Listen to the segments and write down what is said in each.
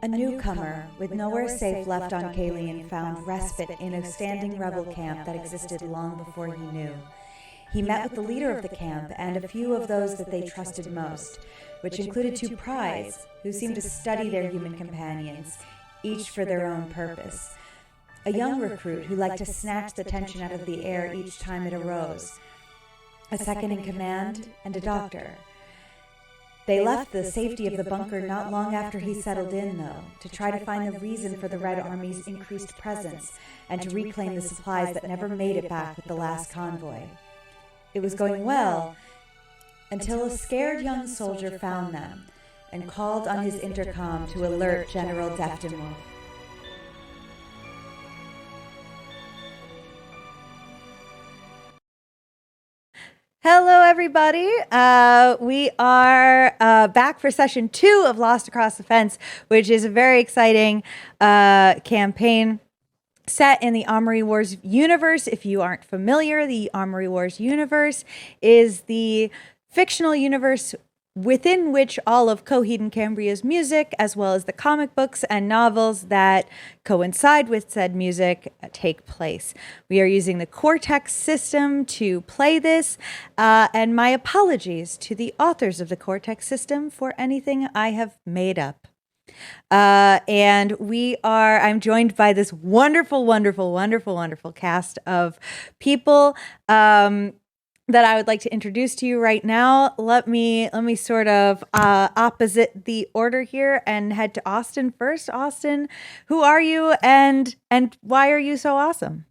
A newcomer with nowhere safe left on Kaleen found respite in a standing rebel camp that existed long before he knew. He met with the leader of the camp and a few of those that they trusted most, which included two prize who seemed to study their human companions, each for their own purpose. A young recruit who liked to snatch the tension out of the air each time it arose. A second in command, and a doctor. They left the safety of the bunker not long after he settled in, though, to try to find the reason for the Red Army's increased presence and to reclaim the supplies that never made it back with the last convoy. It was going well until a scared young soldier found them and called on his intercom to alert General Deftenwolf. Hello, everybody. We are back for session 2 of Lost Across the Fence, which is a very exciting campaign set in the Amory Wars universe. If you aren't familiar, the Amory Wars universe is the fictional universe within which all of Coheed and Cambria's music, as well as the comic books and novels that coincide with said music, take place. We are using the Cortex system to play this, and my apologies to the authors of the Cortex system for anything I have made up. And I'm joined by this wonderful cast of people, that I would like to introduce to you right now. Let me sort of opposite the order here and head to Austin first. Austin, who are you and why are you so awesome?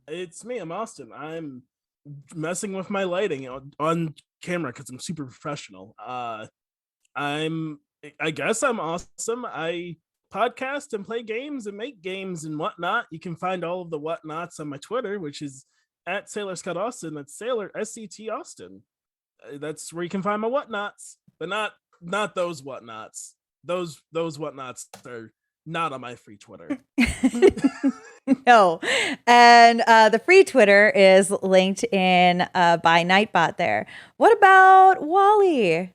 It's me. I'm Austin. I'm messing with my lighting on camera because I'm super professional. I guess I'm awesome. I podcast and play games and make games and whatnot. You can find all of the whatnots on my Twitter, which is at Sailor Scott Austin. That's Sailor SCT Austin. That's where you can find my whatnots, but not those whatnots. Those whatnots are not on my free Twitter. No. And the free Twitter is linked in by Nightbot there. What about Wally?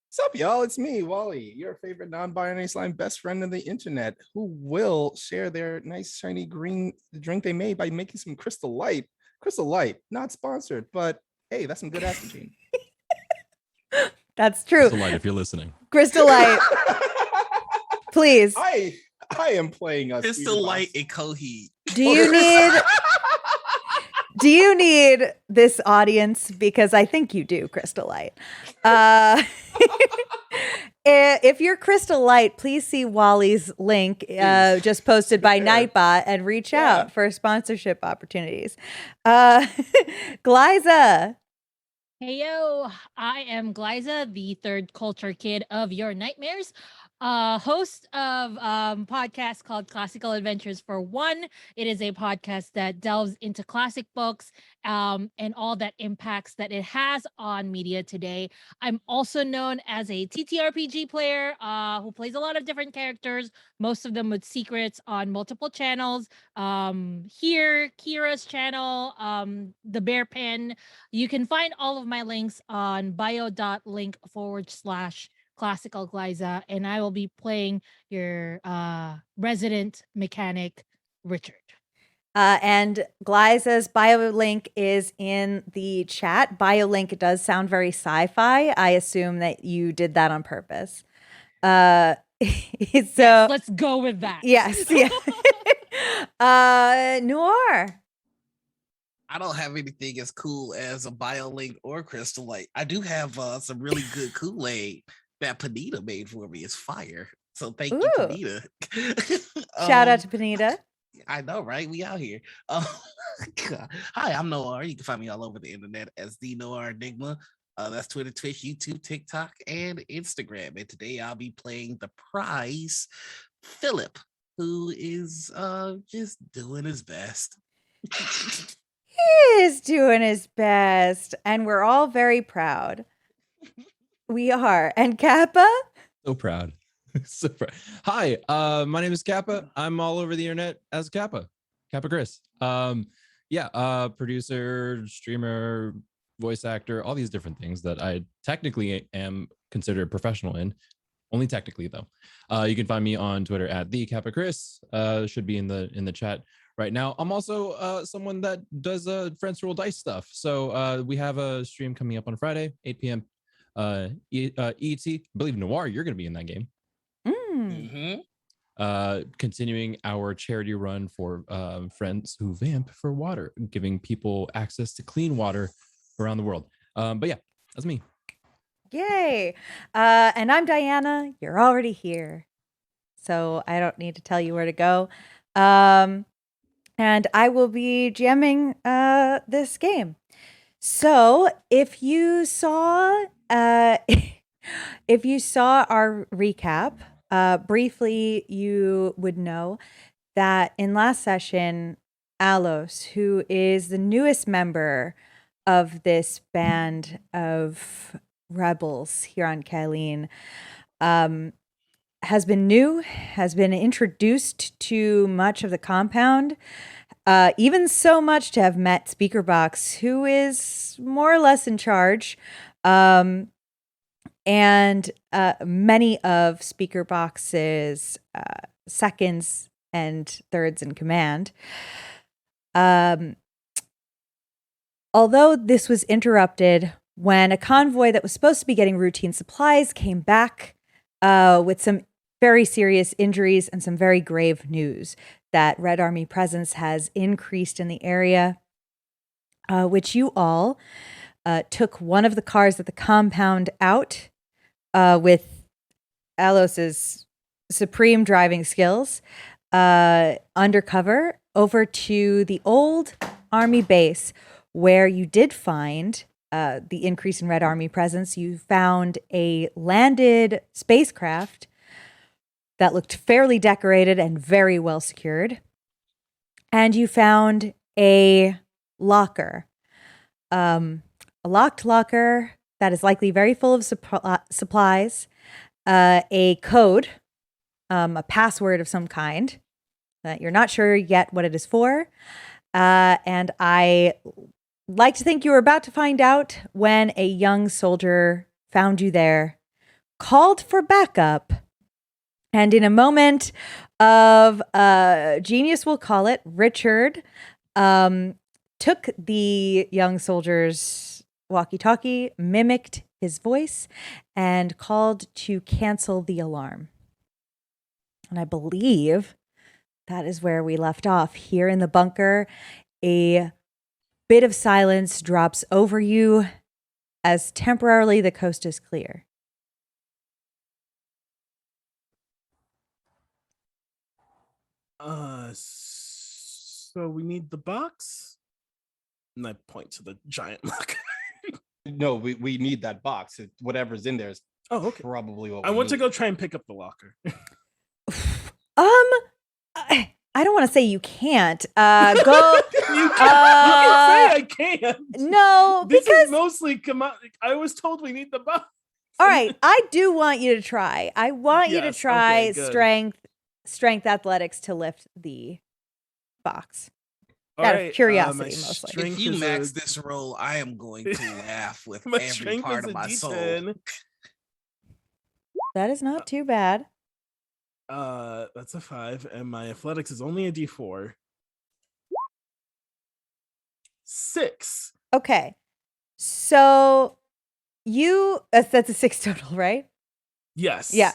What's up, y'all? It's me, Wally, your favorite non-binary slime best friend on the internet, who will share their nice shiny green drink they made by making some Crystal Light. Crystal Light, not sponsored, but hey, that's some good aspartame. That's true. Crystal Light, if you're listening. Crystal Light, please. I am playing us. Crystal Light and Coheed. Do you need this audience? Because I think you do, Crystal Light. If you're Crystal Light, please see Wally's link just posted by Nightbot and reach out for sponsorship opportunities. Glyza. Hey, yo, I am Glyza, the third culture kid of your nightmares. Host of podcast called Classical Adventures for One. It is a podcast that delves into classic books and all that impacts that it has on media today. I'm also known as a TTRPG player who plays a lot of different characters, most of them with secrets on multiple channels. Here, Kira's channel, The Bear Pen. You can find all of my links on bio.link/Classical Glyza, and I will be playing your resident mechanic, Richard. And Glyza's bio link is in the chat. Bio link does sound very sci-fi. I assume that you did that on purpose. So yes, let's go with that. Yes, yeah. Noir. I don't have anything as cool as a BioLink or Crystal Light. I do have some really good Kool-Aid that Panita made for me. It's fire. So thank you, Panita. Shout out to Panita. I know, right? We out here. Hi, I'm Noir. You can find me all over the internet as the Noir Enigma. That's Twitter, Twitch, YouTube, TikTok, and Instagram. And today I'll be playing the prize, Philip, who is just doing his best. He is doing his best, and we're all very proud. We are. And Kappa? So proud. So proud. Hi, my name is Kappa. I'm all over the internet as Kappa Chris. Producer, streamer, voice actor, all these different things that I technically am considered a professional in. Only technically though. You can find me on Twitter at the Kappa Chris. Should be in the chat right now. I'm also someone that does Friends Roll Dice stuff. So we have a stream coming up on Friday, 8 p.m. ET. I believe Noir, you're going to be in that game. Continuing our charity run for Friends Who Vamp for water, giving people access to clean water around the world. But yeah, that's me. Yay. And I'm Diana. You're already here, so I don't need to tell you where to go. And I will be jamming this game. So if you saw our recap, briefly, you would know that in last session, Alos, who is the newest member of this band of rebels here on Kailin, has been introduced to much of the compound, even so much to have met Speakerbox, who is more or less in charge, and many of Speakerbox's seconds and thirds in command. Although this was interrupted when a convoy that was supposed to be getting routine supplies came back with some very serious injuries and some very grave news that Red Army presence has increased in the area, which you all took one of the cars at the compound out with Alos's supreme driving skills undercover over to the old army base, where you did find the increase in Red Army presence. You found a landed spacecraft that looked fairly decorated and very well secured. And you found a locker, a locked locker that is likely very full of supplies, a code, a password of some kind that you're not sure yet what it is for. And I like to think you were about to find out when a young soldier found you there, called for backup, and in a moment of genius, we'll call it, Richard took the young soldier's walkie-talkie, mimicked his voice, and called to cancel the alarm. And I believe that is where we left off. Here in the bunker, a bit of silence drops over you as temporarily the coast is clear. So we need the box? And I point to the giant locker. No, we need that box. Whatever's in there is okay. Probably what I we want to need. go try and pick up the locker. I don't want to say you can't. Go. You can say I can't. No, this because is mostly I was told we need the box. All right, I do want you to try. I want you to try okay, good. strength athletics to lift the box. All Out right, of curiosity, my mostly. strength If you is max a- this roll, I am going to laugh with my every strength part is of a my soul. D10. That is not too bad. That's a 5, and my athletics is only a D4. 6. Okay, so that's a 6 total, right? Yes. Yeah.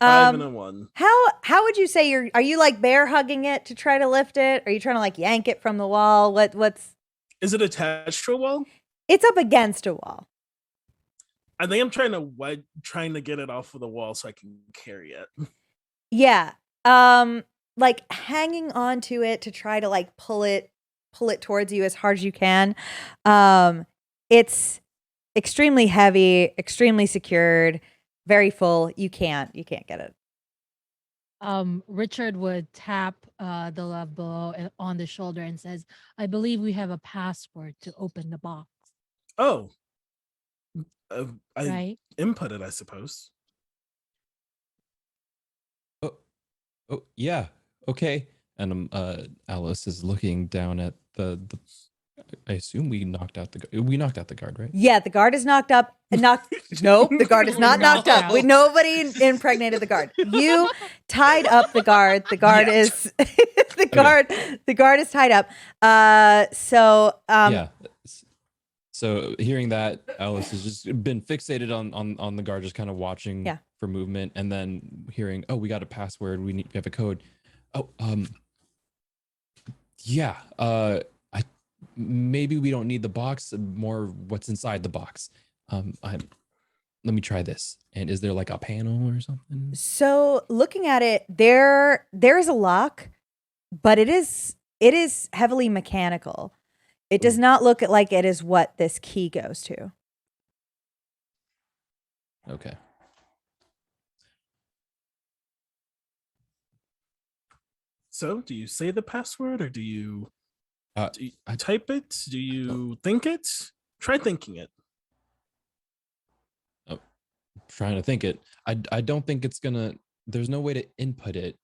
5 and a 1. How would you say are you like bear hugging it to try to lift it? Are you trying to like yank it from the wall? What's Is it attached to a wall? It's up against a wall. I think I'm trying to get it off of the wall so I can carry it. Yeah. Like hanging on to it to try to like pull it towards you as hard as you can. It's extremely heavy, extremely secured, very full. You can't get it. Richard would tap the love below on the shoulder and says, "I believe we have a password to open the box." Oh. I Right? input it, I suppose. Oh yeah, okay. And Alice is looking down at the I assume we knocked out the guard, right? Yeah, the guard is knocked up. Nope, the guard is not knocked up. Nobody impregnated the guard. You tied up the guard. The guard is the guard is tied up. Yeah. So hearing that, Alice has just been fixated on the guard, just kind of watching for movement, and then hearing, oh, we got a password. We have a code. Oh, yeah. Maybe we don't need the box. More what's inside the box. Let me try this. And is there like a panel or something? So looking at it, there is a lock, but it is heavily mechanical. It does not look like it is what this key goes to. Okay. So, do you say the password or do you I type it? Do you think it? Try thinking it. Trying to think it. I don't think it's gonna. There's no way to input it.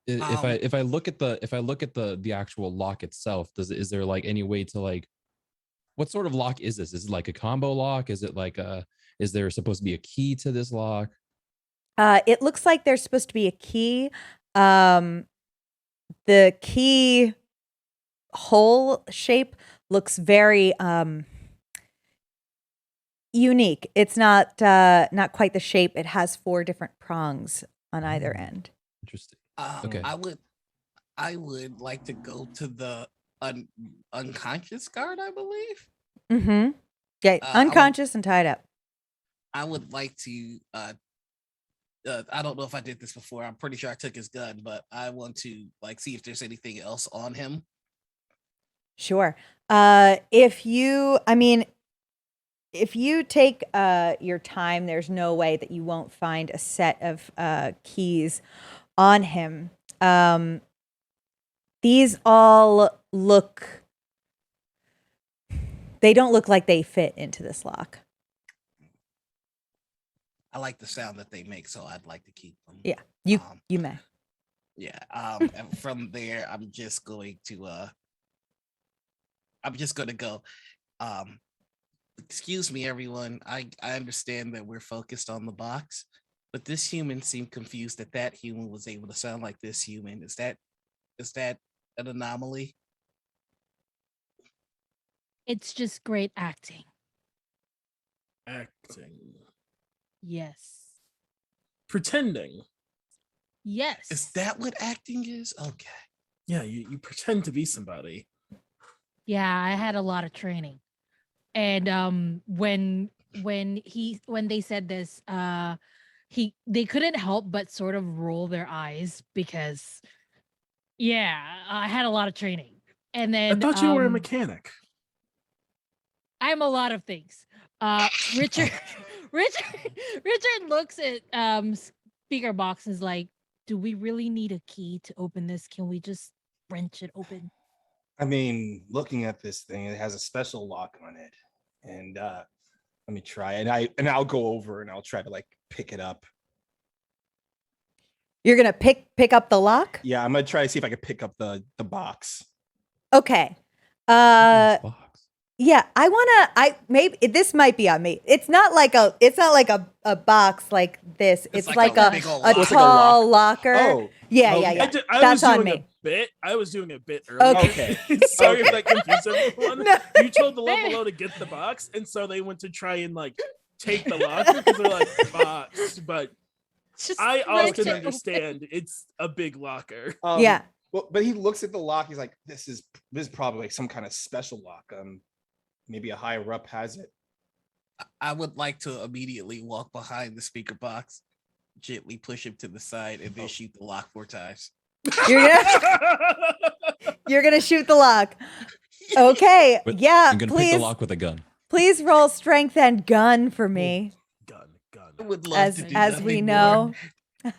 If I look at the actual lock itself, is there like any way to like, what sort of lock is this? Is it like a combo lock? Is it like is there supposed to be a key to this lock? It looks like there's supposed to be a key. The key hole shape looks very unique. It's not quite the shape. It has 4 different prongs on either end. Interesting. Okay. I would like to go to the unconscious guard, I believe. Mm-hmm. Yeah, unconscious and tied up. I would like to I don't know if I did this before. I'm pretty sure I took his gun, but I want to like see if there's anything else on him. Sure. If you take your time, there's no way that you won't find a set of keys on him. These all they don't look like they fit into this lock. I like the sound that they make, so I'd like to keep them. Yeah, you may. Yeah. And from there, I'm just going to go. Excuse me, everyone. I understand that we're focused on the box, but this human seemed confused that human was able to sound like this human. Is that an anomaly? It's just great acting. Acting. Yes. Pretending. Yes. Is that what acting is? Okay. Yeah, you pretend to be somebody. Yeah, I had a lot of training. And when they said this, they couldn't help but sort of roll their eyes because I had a lot of training. And then I thought you were a mechanic. I'm a lot of things. Richard looks at speaker box and is like, do we really need a key to open this? Can we just wrench it open? I mean, looking at this thing, it has a special lock on it. And let me try. And I'll go over and I'll try to like pick it up. You're gonna pick up the lock? Yeah, I'm gonna try to see if I can pick up the box. Okay. Yeah, maybe this might be on me. It's not like a box like this. It's like a tall locker. Oh, yeah. That's on me. I was doing a bit earlier. Okay. Sorry if that confused everyone. No. You told the level below to get the box, and so they went to try and like take the locker because they're like box. But I often understand it's a big locker. Yeah. Well, but he looks at the lock. He's like, "This is probably like some kind of special lock. Maybe a higher up has it." I would like to immediately walk behind the speaker box, gently push him to the side, and then shoot the lock 4 times. You're gonna shoot the lock. Okay. But yeah. I'm gonna pick the lock with a gun. Please roll strength and gun for me. Gun. I would love to do as we know. All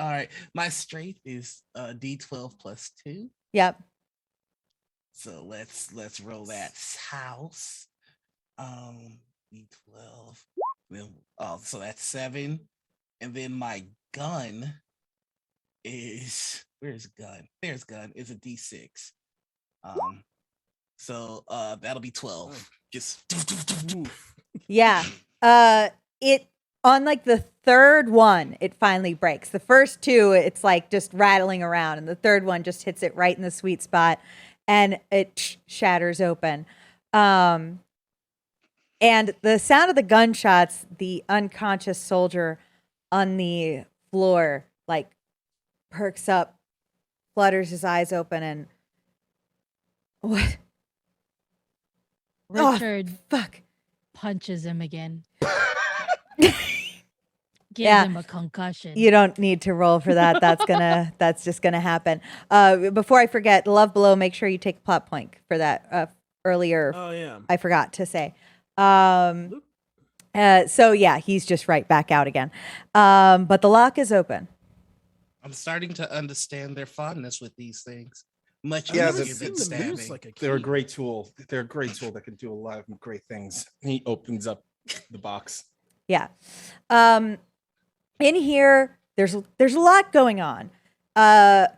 right. My strength is D12 plus 2. Yep. So let's roll that house. D12. So that's 7. And then my gun is there's gun is a D6. So that'll be 12. Just Oof. Yeah. It on like the third one, it finally breaks. The first two, it's like just rattling around, and the third one just hits it right in the sweet spot, and it shatters open. And the sound of the gunshots, the unconscious soldier on the floor like perks up, flutters his eyes open, and what? Richard Fuck. punches him again. Gives Yeah. him a concussion. You don't need to roll for that. That's just gonna happen. Before I forget, Love Below, make sure you take a plot point for that earlier. Oh yeah. I forgot to say. So yeah, he's just right back out again. But the lock is open. I'm starting to understand their fondness with these things. Much Yeah, easier this- than Seem to lose stabbing. like a They're a key. great tool. They're a great tool that can do a lot of great things. He opens up the box. Yeah. In here, there's a lot going on.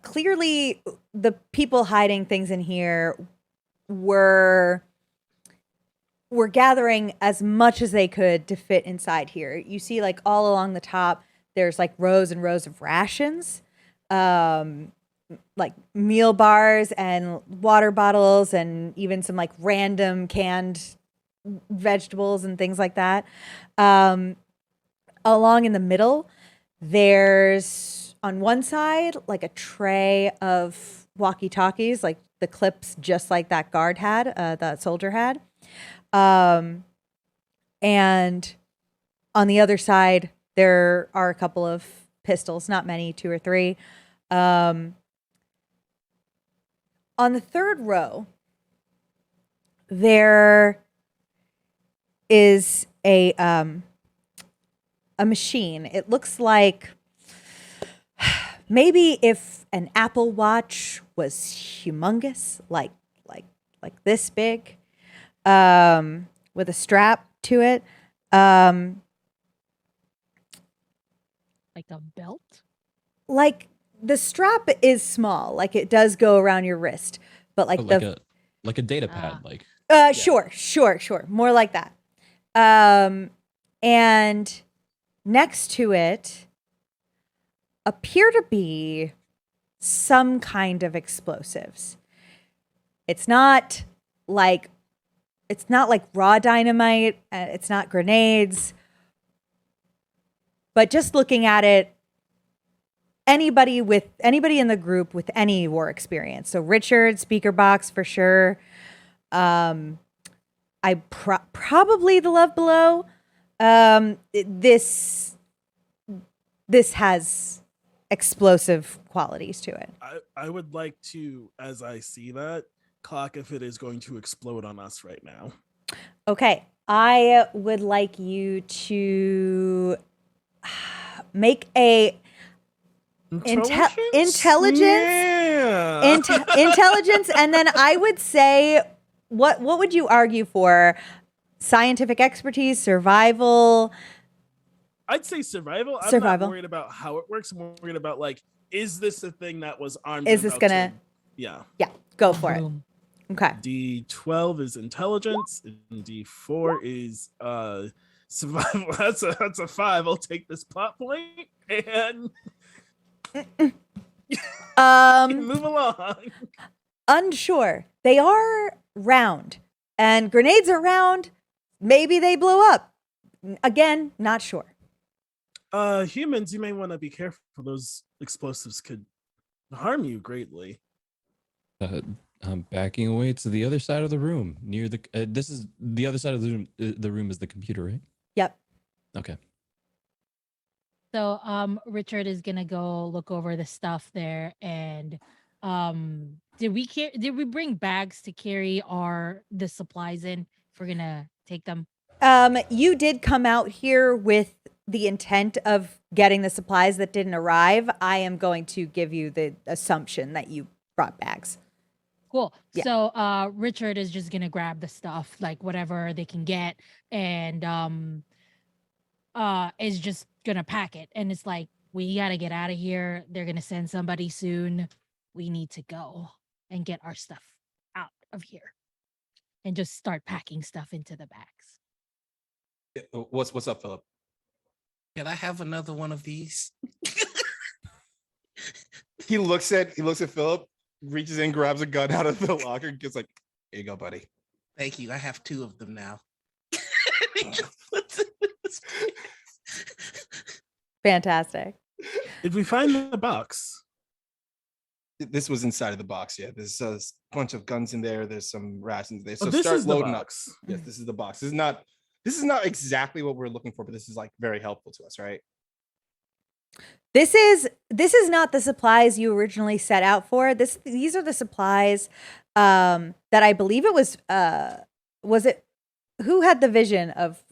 Clearly, the people hiding things in here were gathering as much as they could to fit inside here. You see, like all along the top, there's like rows and rows of rations, like meal bars and water bottles, and even some like random canned vegetables and things like that. Along in the middle, there's on one side like a tray of walkie-talkies, like the clips just like that guard had, that soldier had. And on the other side, there are a couple of pistols, not many, 2 or 3. On the third row, there is a machine. It looks like maybe if an Apple Watch was humongous, like this big, with a strap to it. Like a belt? Like the strap is small, like it does go around your wrist, but like like a data pad, like Sure. More like that. And next to it appear to be some kind of explosives. It's not like raw dynamite. It's not grenades. But just looking at it, anybody in the group with any war experience. So Richard, speaker box for sure. Probably the Love Below. This has explosive qualities to it. I would like to, as I see that, clock if it is going to explode on us right now. Okay, I would like you to make a intelligence, Yeah. intelligence, and then I would say, what would you argue for? Scientific expertise, survival. I'd say survival. I'm Survival. not worried about how it works. I'm worried about like, is this a thing that was armed? Is and this about gonna- to- Yeah. Yeah, go for it. Boom. Okay. D12 is intelligence, and D4 is survival. That's a 5. I'll take this plot point and move along. Unsure. They are round, and grenades are round. Maybe they blow up. Again, not sure. Humans, you may want to be careful. Those explosives could harm you greatly. I'm backing away to the other side of the room near the. This is the other side of the room. The room is the computer, right? Yep. Okay. So Richard is gonna go look over the stuff there, and did we bring bags to carry the supplies in if we're gonna take them? You did come out here with the intent of getting the supplies that didn't arrive. I am going to give you the assumption that you brought bags. Cool. Yeah. So Richard is just gonna grab the stuff, like whatever they can get, and is just gonna pack it. And it's like, we gotta get out of here. They're gonna send somebody soon. We need to go and get our stuff of here and just start packing stuff into the bags. What's up, Philip? Can I have another one of these? He looks at Philip, reaches in, grabs a gun out of the locker, and gets like, "Here you go, buddy." Thank you. I have 2 of them now. Fantastic. Did we find the box? This was inside of the box. Yeah, there's a bunch of guns in there. There's some rations there. So this start is the loading box. up. Yes, this is the box. This is not exactly what we're looking for, but this is like very helpful to us, right? This is not the supplies you originally set out for. These are the supplies that I believe it was it who had the vision of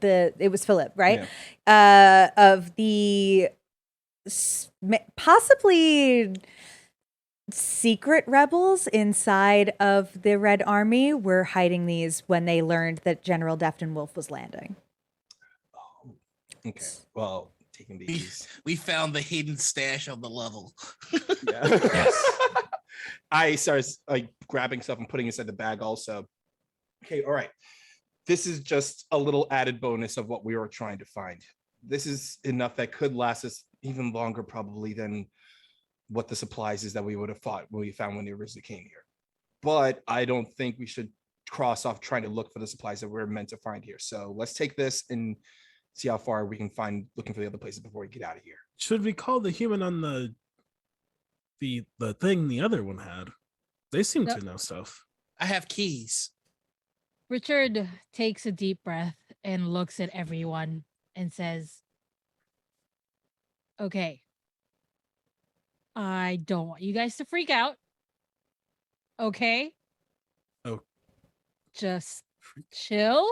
it was Philip, right? Yeah. Of the possibly secret rebels inside of the Red Army were hiding these when they learned that General Defton Wolf was landing. Oh, okay. Well, taking these. We found the hidden stash on the level. Yeah. Yes. I started like grabbing stuff and putting it inside the bag also. Okay, all right. This is just a little added bonus of what we were trying to find. This is enough that could last us even longer probably than what the supplies is that we would have thought when we found when they originally came here. But I don't think we should cross off trying to look for the supplies that we're meant to find here. So let's take this and see how far we can find looking for the other places before we get out of here. Should we call the human on the thing the other one had? They seem to know stuff. I have keys. Richard takes a deep breath and looks at everyone and says, "Okay, I don't want you guys to freak out. Okay? Oh. Just chill.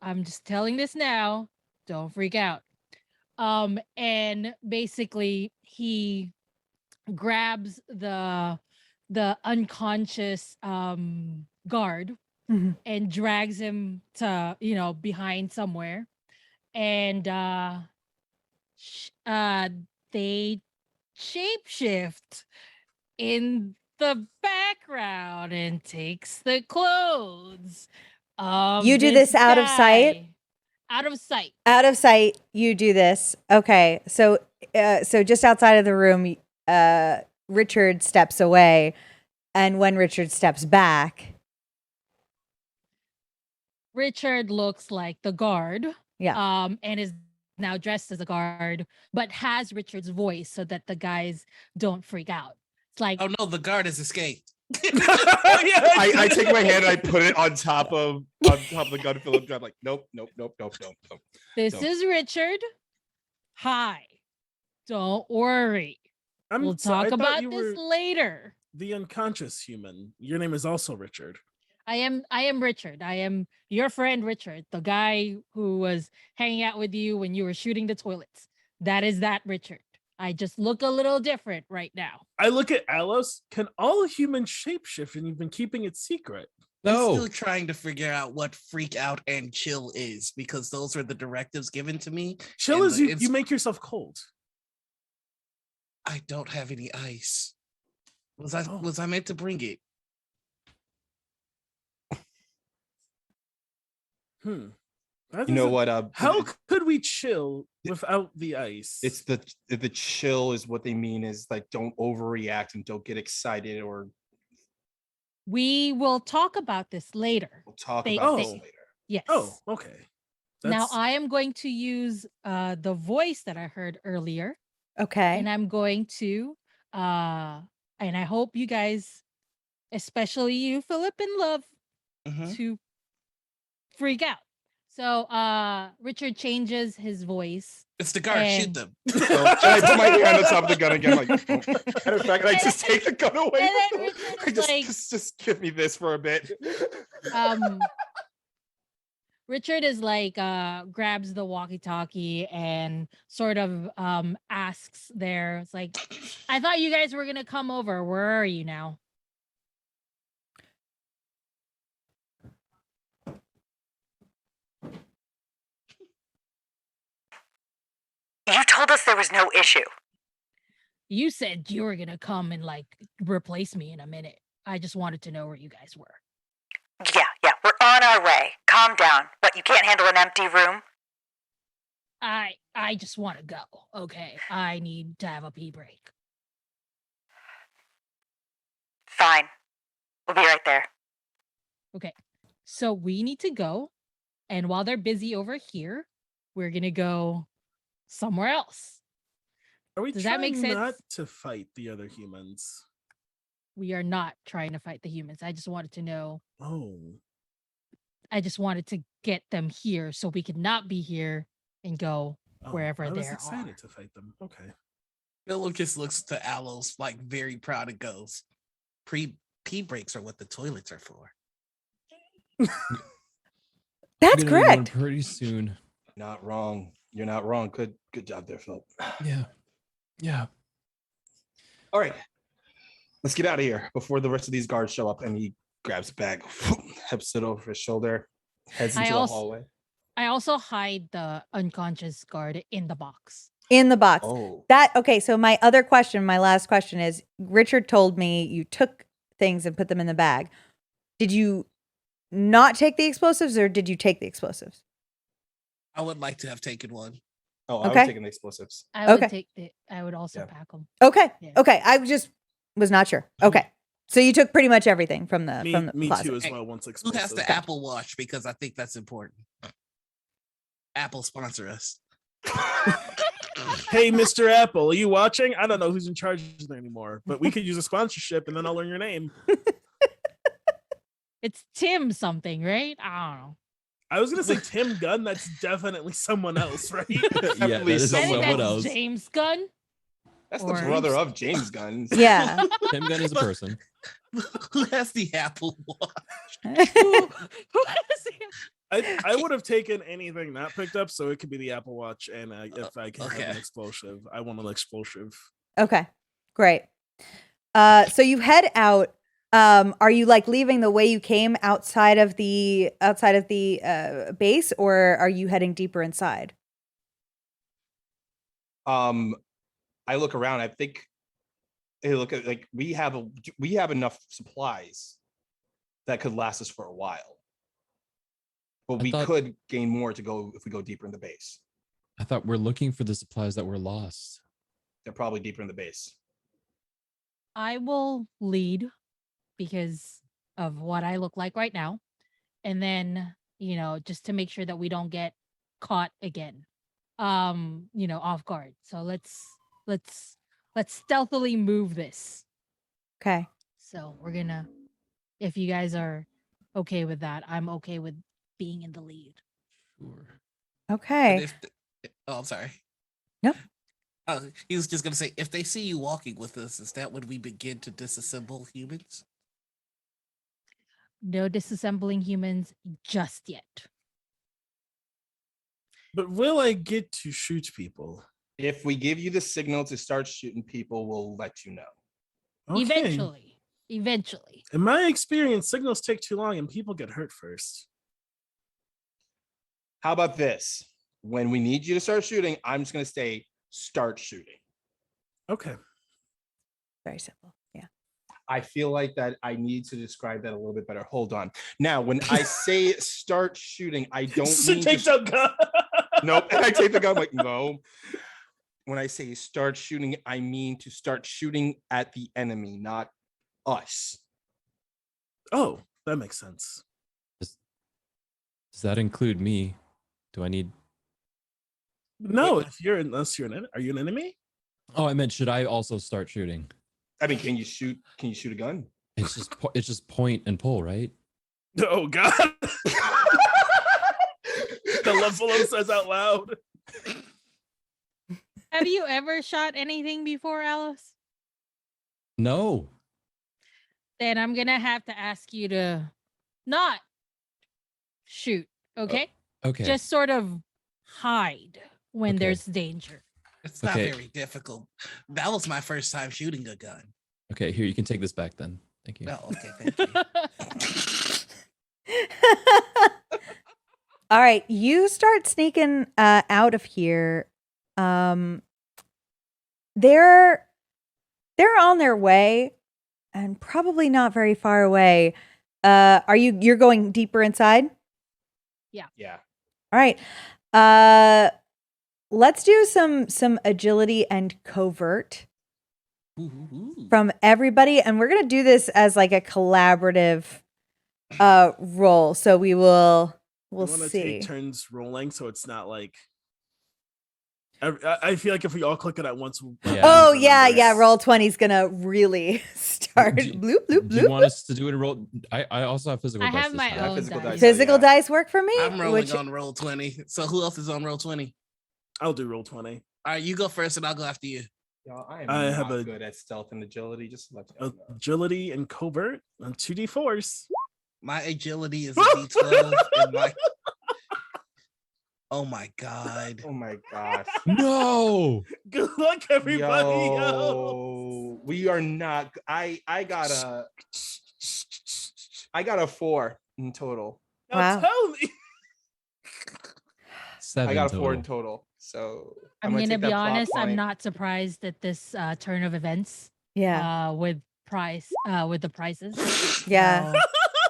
I'm just telling this now. Don't freak out." And basically he grabs the unconscious guard and drags him to, behind somewhere. And they shapeshift in the background and takes the clothes. You do this out of sight? Out of sight. Out of sight, you do this. Okay. So just outside of the room, Richard steps away, and when Richard steps back, Richard looks like the guard. Yeah. And is now dressed as a guard, but has Richard's voice so that the guys don't freak out. It's like, oh no, the guard has escaped. I take my hand and I put it on top of the gun. Philip drive like, nope. This is Richard. Hi. Don't worry. We'll talk about this later. The unconscious human. Your name is also Richard. I am Richard. I am your friend Richard, the guy who was hanging out with you when you were shooting the toilets. That is that Richard. I just look a little different right now. I look at Alos. Can all humans shapeshift, and you've been keeping it secret? I'm still trying to figure out what freak out and chill is, because those are the directives given to me. Chill is you make yourself cold. I don't have any ice. Was I meant to bring it? You know what? How could we chill without the ice? It's the chill is what they mean is like, don't overreact and don't get excited, or we will talk about this later. We'll talk about this later. Yes. Oh, okay. Now I am going to use the voice that I heard earlier. Okay. And I'm going to and I hope you guys, especially you, Philip and Love, to freak out. So Richard changes his voice. It's the guard. Shoot them. So, I put my hand on top of the gun again, like, matter of fact, I just take the gun away. And then Richard is just give me this for a bit. Richard is like grabs the walkie-talkie and sort of asks there. It's like, I thought you guys were gonna come over. Where are you now? You told us there was no issue. You said you were gonna come and like replace me in a minute. I just wanted to know where you guys were. Yeah, we're on our way. Calm down. What, you can't handle an empty room? I just want to go. Okay, I need to have a pee break. Fine. We'll be right there. Okay, so we need to go, and while they're busy over here, we're gonna go somewhere else. Are we Does that make trying not sense? to fight the other humans? We are not trying to fight the humans. I just wanted to know. Oh. I just wanted to get them here so we could not be here and go wherever I was they are. excited to fight them. Okay. Philip just looks to Aloes like very proud and goes, pee breaks are what the toilets are for. That's Gonna need one correct. pretty soon. Not wrong. You're not wrong. Good job there, Philip. Yeah. All right. Let's get out of here before the rest of these guards show up. And he grabs a bag, hips it over his shoulder, heads into the hallway. I also hide the unconscious guard in the box. In the box. Oh. Okay, so my last question is, Richard told me you took things and put them in the bag. Did you not take the explosives, or did you take the explosives? I would like to have taken one. Oh, I Okay. was taking the explosives. I would Okay. I would also Yeah. pack them. Okay. Yeah. Okay. I just was not sure. Okay. So you took pretty much everything from the Me closet. too as Hey, well. Once Who has explosive. the Apple Watch? Because I think that's important. Apple sponsor us. Hey, Mr. Apple, are you watching? I don't know who's in charge anymore, but we could use a sponsorship and then I'll learn your name. It's Tim something, right? I don't know. I was gonna say Tim Gunn. That's definitely someone else, right? Yeah, that is I think someone that's else. James Gunn. That's Or- the brother of James Gunn. Yeah. Tim Gunn is a person. Who has the Apple Watch? Who has it? I would have taken anything not picked up, so it could be the Apple Watch, and if I can have Okay. an explosive, I want an explosive. Okay. Great. So you head out. Are you like leaving the way you came outside of the base, or are you heading deeper inside? I look around. I think hey, look at like we have enough supplies that could last us for a while, but we could gain more to go if we go deeper in the base. I thought we're looking for the supplies that were lost. They're probably deeper in the base. I will lead because of what I look like right now. And then, just to make sure that we don't get caught again, off guard. So let's stealthily move this. Okay. So we're gonna, if you guys are okay with that, I'm okay with being in the lead. Sure. Okay. I'm sorry. No. He was just gonna say, if they see you walking with us, is that when we begin to disassemble humans? No disassembling humans just yet. But will I get to shoot people? If we give you the signal to start shooting people, we'll let you know. Okay. Eventually. In my experience, signals take too long and people get hurt first. How about this? When we need you to start shooting, I'm just going to say start shooting. Okay. Very simple. Yeah. I feel like that I need to describe that a little bit better. Hold on. Now, when I say start shooting, I don't mean Take the gun. Nope. And I take the gun. I'm like, no. When I say start shooting, I mean to start shooting at the enemy, not us. Oh, that makes sense. Does that include me? Do I need? No, unless you're are you an enemy? Oh, I meant, should I also start shooting? I mean, can you shoot a gun? It's just point and pull, right? Oh God. The Luffalo says out loud. Have you ever shot anything before, Alice? No. Then I'm gonna have to ask you to not shoot, okay? Okay. Just sort of hide when Okay. there's danger. It's not Okay. very difficult. That was my first time shooting a gun. Okay, here, you can take this back then. Thank you. Oh, okay, thank you. All right, you start sneaking out of here. They're on their way. and probably not very far away. You're going deeper inside? Yeah. All right. Let's do some agility and covert from everybody, and we're gonna do this as like a collaborative roll. So we'll want to see. take turns rolling, so it's not like. I feel like if we all click it at once. Yeah. Oh the yeah, numbers. Roll20 is gonna really start. Bloop bloop Do you bloop. want us to do it in roll? I also have physical I dice have this my time. Yeah, own physical dice. dice. Physical Yeah. dice work for me. I'm rolling which- on roll 20. So who else is on roll 20? I'll do roll 20. All right, you go first, and I'll go after you. Y'all, I am I not have a- good at stealth and agility. Just to let you know. Agility and covert on 2d4s. My agility is a D12, and my. Oh my god! Oh my gosh. No. Good luck, everybody. Yo. Yo, we are not. I got a 4 in total. Now Wow. tell me. 7 I got a total. 4 in total. So I'm gonna take be that plot honest. I'm point. not surprised at this turn of events. Yeah. With the prices. Yeah. So,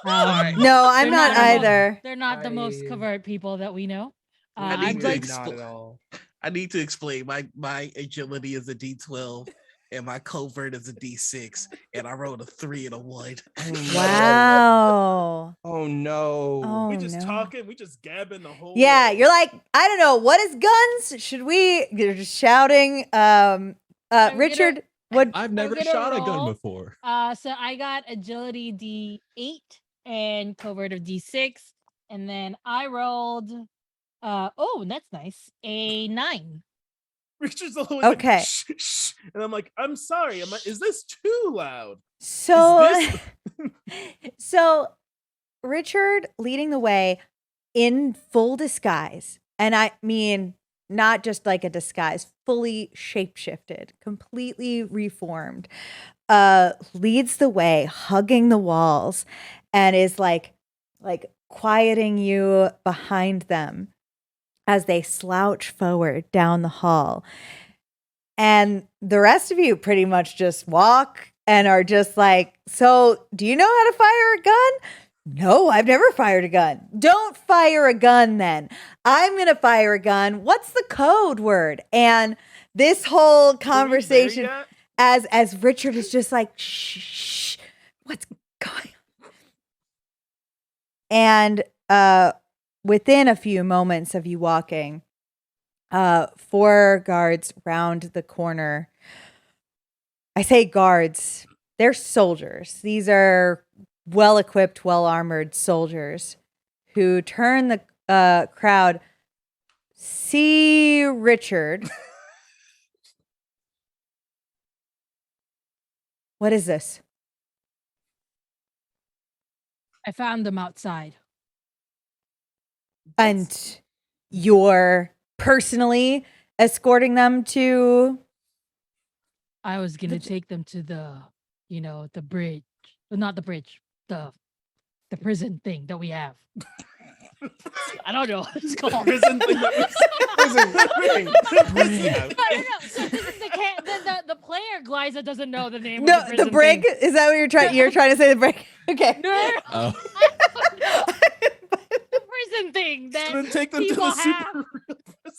No, I'm they're not the most- either. They're not the most I- covert people that we know. I I'd need to like not at all. I need to explain. My agility is a D12, and my covert is a D6, and I rolled a 3 and a 1. Oh, no. Wow. Oh no. Oh, We just no. talking. We just gabbing the whole. Yeah, way. you're like, I don't know, what is guns? Should we? You're just shouting. Richard, what? I've never gonna shot a gun roll. before. So I got agility D8 and covert of D6, and then I rolled. Oh, that's nice. A 9. Richard's always Okay. like, shh, shh. And I'm like, I'm sorry. Is this too loud? So, Is so Richard leading the way in full disguise, and I mean not just like a disguise, fully shapeshifted, completely reformed, leads the way, hugging the walls, and is like quieting you behind them as they slouch forward down the hall. And the rest of you pretty much just walk and are just like, so do you know how to fire a gun? No, I've never fired a gun. Don't fire a gun then. I'm going to fire a gun. What's the code word? And this whole conversation as Richard is just like, shh, what's going on? And within a few moments of you walking, 4 guards round the corner. I say guards, they're soldiers. These are well-equipped, well-armored soldiers who turn the crowd, see Richard. What is this? I found them outside. And you're personally escorting them to... I was gonna take them to the bridge. Well, not the bridge. The prison thing that we have. I don't know what it's called. Prison thing that I don't know. So the player Glyza doesn't know the name No, of the prison the brig? thing. Is that what you're trying to say, the brig? Okay. No. Oh. The prison thing that Then take them to people the have. super real prison.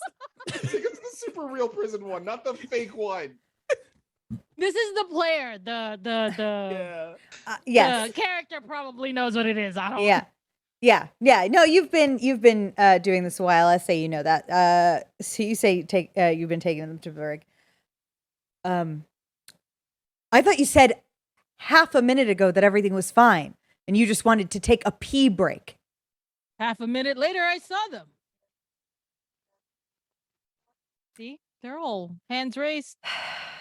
It's the super real prison one, not the fake one. This is the player. The Yeah. Yes. the character probably knows what it is. I don't. Yeah. No, you've been doing this a while. I say you know that. So you say you've been taking them to the brig. I thought you said half a minute ago that everything was fine, and you just wanted to take a pee break. Half a minute later, I saw them. See, they're all hands raised.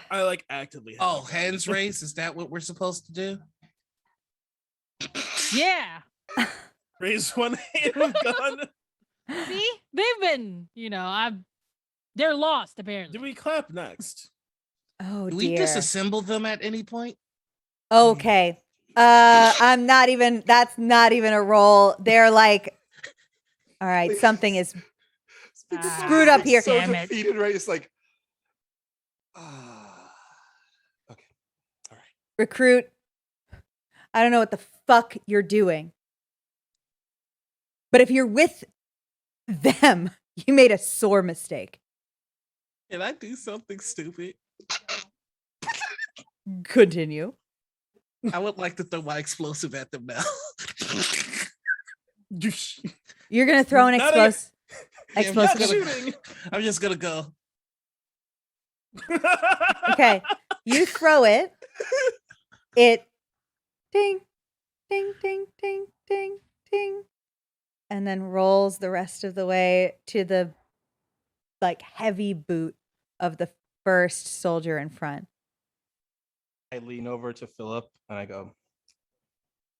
I like actively. have Oh, a gun. hands raised. Is that what we're supposed to do? Yeah. Raise one hand with gun. See, they've been. They're lost apparently. Do we clap next? Oh Do we dear. disassemble them at any point? Okay. I'm not even. That's not even a roll. They're like, all right, something is screwed up here. So Damn it. defeated, right? It's like, okay, all right. Recruit. I don't know what the fuck you're doing. But if you're with them, you made a sore mistake. Can I do something stupid? Continue. I would like to throw my explosive at them now. You're gonna throw an Not a- explosive. Shooting. I'm just gonna go. Okay, you throw it. It ding, ding, ding, ding, ding, ding, and then rolls the rest of the way to the like heavy boot of the first soldier in front. I lean over to Philip and I go,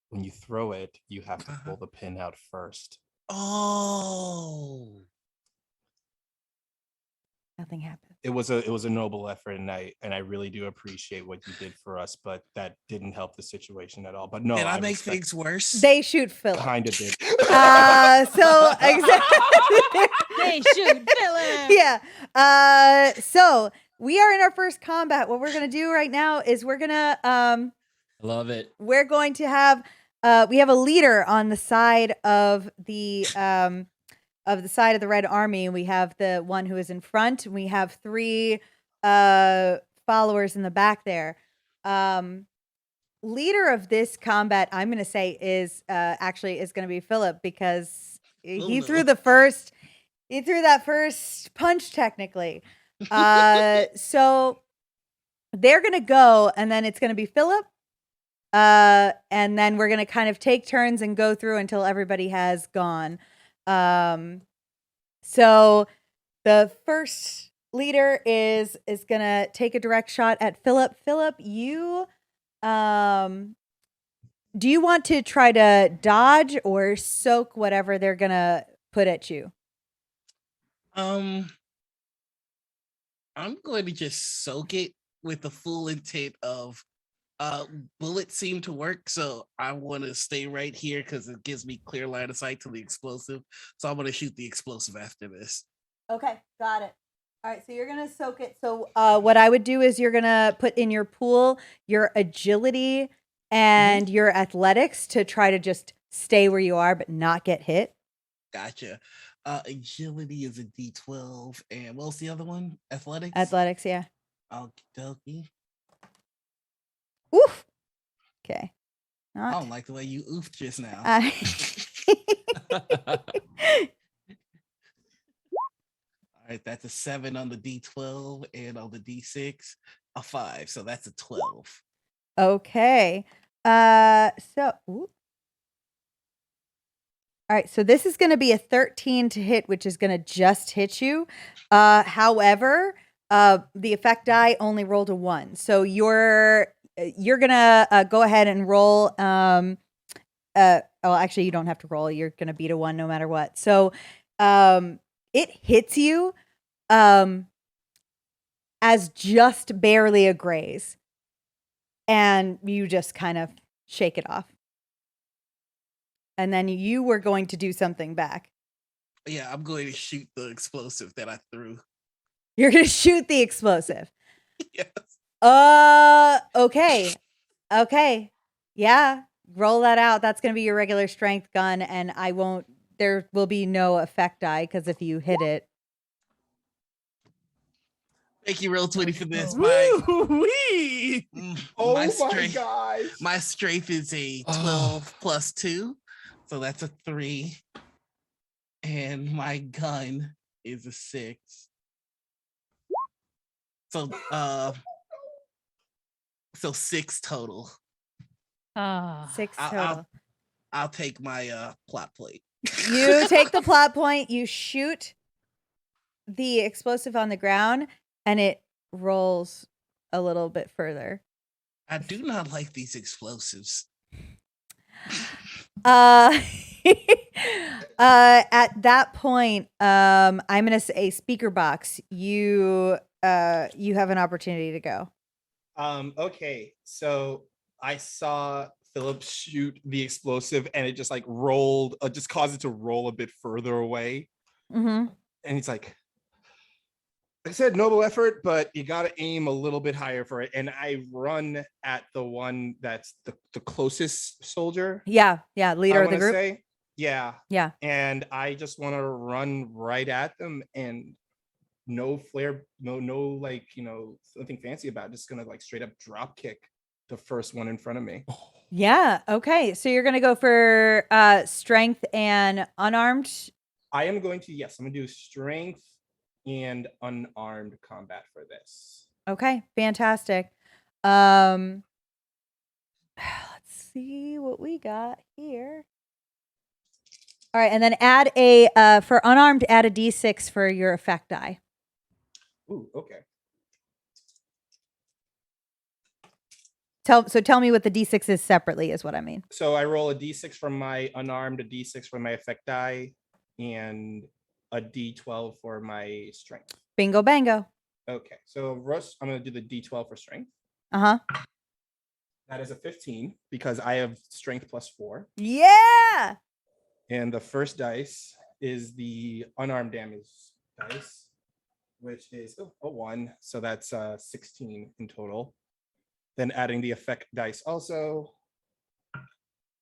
when you throw it, you have to pull the pin out first. Oh. Nothing happened. It was a noble effort, and I really do appreciate what you did for us, but that didn't help the situation at all. But no, Did I make things worse? They shoot Philip. Kind of did. So exactly. They shoot Philip. Yeah. So we are in our first combat. What we're gonna do right now is we're gonna I love it. we're going to have we have a leader on the side of the Red Army. We have the one who is in front. We have 3 followers in the back there. Leader of this combat, I'm going to say, is actually going to be Philip, because he threw that first punch technically. So they're going to go, and then it's going to be Philip. And then we're going to kind of take turns and go through until everybody has gone. So the first leader is going to take a direct shot at Philip. Philip, you do you want to try to dodge or soak whatever they're going to put at you? I'm going to just soak it with the full intent of bullets seem to work, so I want to stay right here because it gives me clear line of sight to the explosive. So I'm going to shoot the explosive after this. Okay, got it. All right, so you're going to soak it. So what I would do is you're going to put in your pool your agility and your athletics to try to just stay where you are but not get hit. Gotcha. Agility is a D12, and what was the other one? Athletics? Athletics, yeah. Okie dokie. Oof. Okay. I don't like the way you oofed just now. All right, that's a 7 on the D12, and on the D6, a 5. So that's a 12. Okay. So, ooh. All right, so this is going to be a 13 to hit, which is going to just hit you. However, the effect die only rolled a 1. So you're gonna go ahead and roll. Well, actually, you don't have to roll. You're gonna beat a 1 no matter what. So, it hits you, as just barely a graze, and you just kind of shake it off. And then you were going to do something back. Yeah, I'm going to shoot the explosive that I threw. You're gonna shoot the explosive. Yes. Okay. Yeah. Roll that out. That's going to be your regular strength gun, and there will be no effect die, because if you hit it. Thank you, Roll20, for this. Woo-wee! Oh my gosh. My strength is a 12 plus 2, so that's a 3. And my gun is a 6. So 6 total. 6 total. I'll take my plot plate. You take the plot point, you shoot the explosive on the ground, and it rolls a little bit further. I do not like these explosives. At that point, I'm gonna say speaker box. You have an opportunity to go. Okay, so I saw Philip shoot the explosive, and it just like rolled, just caused it to roll a bit further away. Mm-hmm. And he's like, I said noble effort, but you got to aim a little bit higher for it. And I run at the one that's the closest soldier. Yeah, I leader of the want to group. say, yeah. Yeah. And I just want to run right at them and no flare, no like, nothing fancy about it. Just gonna like straight up drop kick the first one in front of me. Yeah. Okay. So you're gonna go for strength and unarmed. I am going to, yes, I'm gonna do strength and unarmed combat for this. Okay, fantastic. Let's see what we got here. All right, and then add a for unarmed, add a d6 for your effect die. Ooh, okay. Tell me what the d6 is separately is what I mean. So I roll a d6 from my unarmed, a d6 from my effect die, and a d12 for my strength. Bingo bango. Okay, so Russ, I'm going to do the d12 for strength. Uh-huh. That is a 15 because I have strength plus 4. Yeah. And the first dice is the unarmed damage dice, which is a 1. So that's 16 in total. Then adding the effect dice also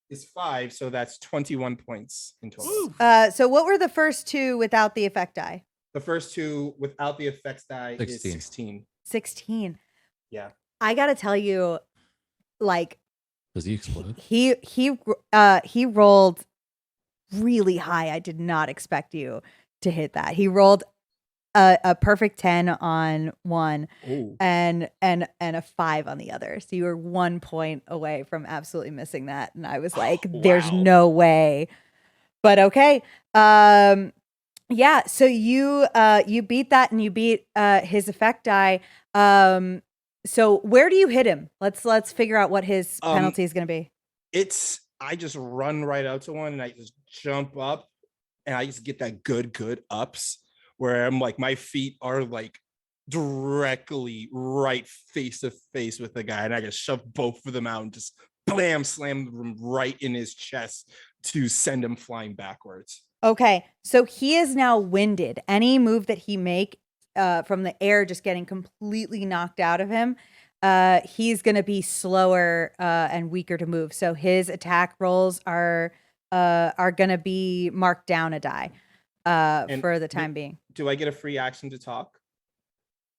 is 5. So that's 21 points in total. So what were the first two without the effect die? The first two without the effects die 16. is 16. 16. Yeah. I gotta tell you, like, Does he explode? He rolled really high. I did not expect you to hit that. He rolled a perfect 10 on one. Ooh. and a 5 on the other. So you were 1 point away from absolutely missing that. And I was like, there's Wow. no way. But okay. Yeah, so you beat that and you beat his effect die. So where do you hit him? Let's figure out what his penalty is going to be. I just run right out to one and I just jump up and I just get that good ups where I'm like, my feet are like directly right face to face with the guy. And I just shove both of them out and just blam, slam them right in his chest to send him flying backwards. Okay, so he is now winded. Any move that he make from the air just getting completely knocked out of him, he's going to be slower and weaker to move. So his attack rolls are going to be marked down a die for the time being. Do I get a free action to talk?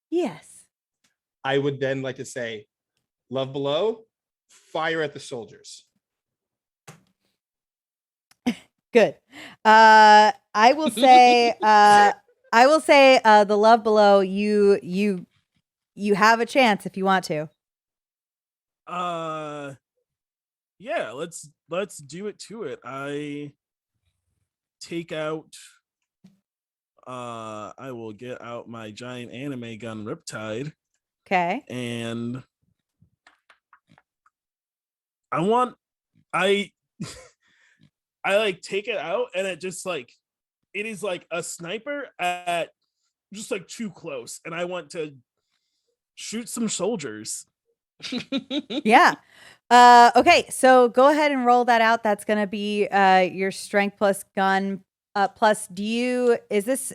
Yes. I would then like to say, love below, fire at the soldiers. Good. I will say the love below, you have a chance if you want to. Yeah, let's do it to it. I take out I will get out my giant anime gun Riptide. Okay. And I like take it out and it just like it is like a sniper at just like too close and I want to shoot some soldiers. Yeah. Okay, so go ahead and roll that out. That's gonna be your strength plus gun plus are you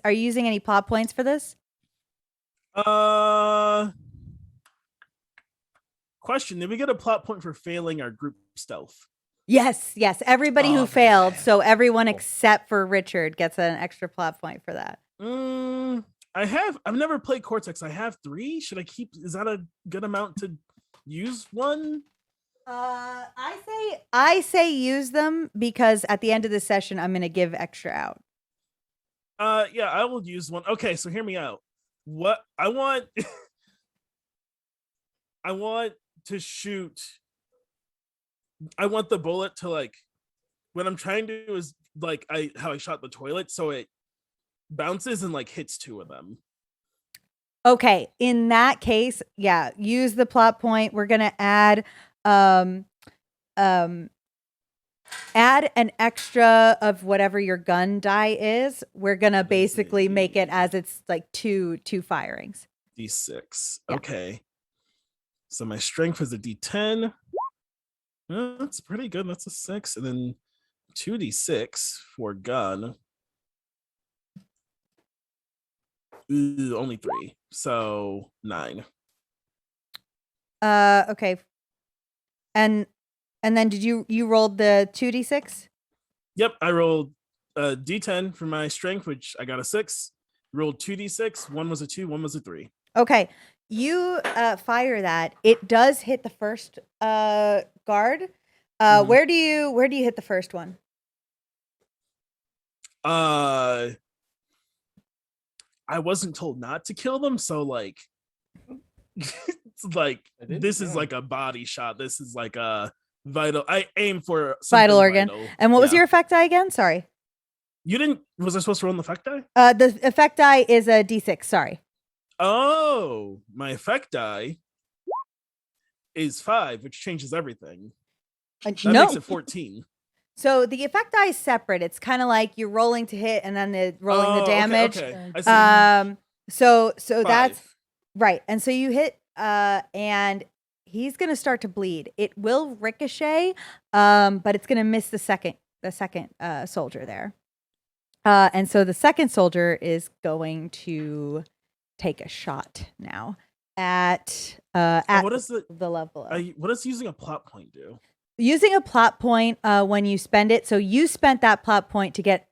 using any plot points for this? Question, did we get a plot point for failing our group stealth? Yes. Everybody who Oh, failed, man. so everyone Cool. except for Richard gets an extra plot point for that. I've never played Cortex. I have 3. Should I keep? Is that a good amount to use one? I say use them because at the end of the session I'm gonna give extra out. Yeah, I will use one. Okay, so hear me out. What I want, I want to shoot. I want the bullet to like. What I'm trying to do is like how I shot the toilet, so it bounces and like hits 2 of them. Okay, in that case, yeah, use the plot point. We're gonna add an extra of whatever your gun die is. We're gonna basically make it as it's like two firings. D6. Yeah. Okay. So my strength is a D10. That's pretty good. That's a 6, and then 2d6 for gun. Ooh, only 3. So 9. Okay. And then did you rolled the 2d6? Yep, I rolled a D10 for my strength, which I got a 6. Rolled 2d6. One was a 2, one was a 3. Okay. You fire that. It does hit the first guard. Mhm. Where do you hit the first one? I wasn't told not to kill them, so like it's like this is like a body shot. This is like a vital. I aim for Vital organ. vital. And what was Yeah. your effect die again? Sorry. You didn't. Was I supposed to roll an effect die? The effect die is a d6. Sorry. Oh, my effect die is 5, which changes everything. That no. makes it 14. So the effect die is separate. It's kind of like you're rolling to hit and then rolling the Oh, damage. Okay. I see. So 5. that's right. And so you hit and he's going to start to bleed. It will ricochet, but it's going to miss the second soldier there. And so the second soldier is going to take a shot now at what is the love below. what does using a plot point do? Using a plot point when you spend it. So you spent that plot point to get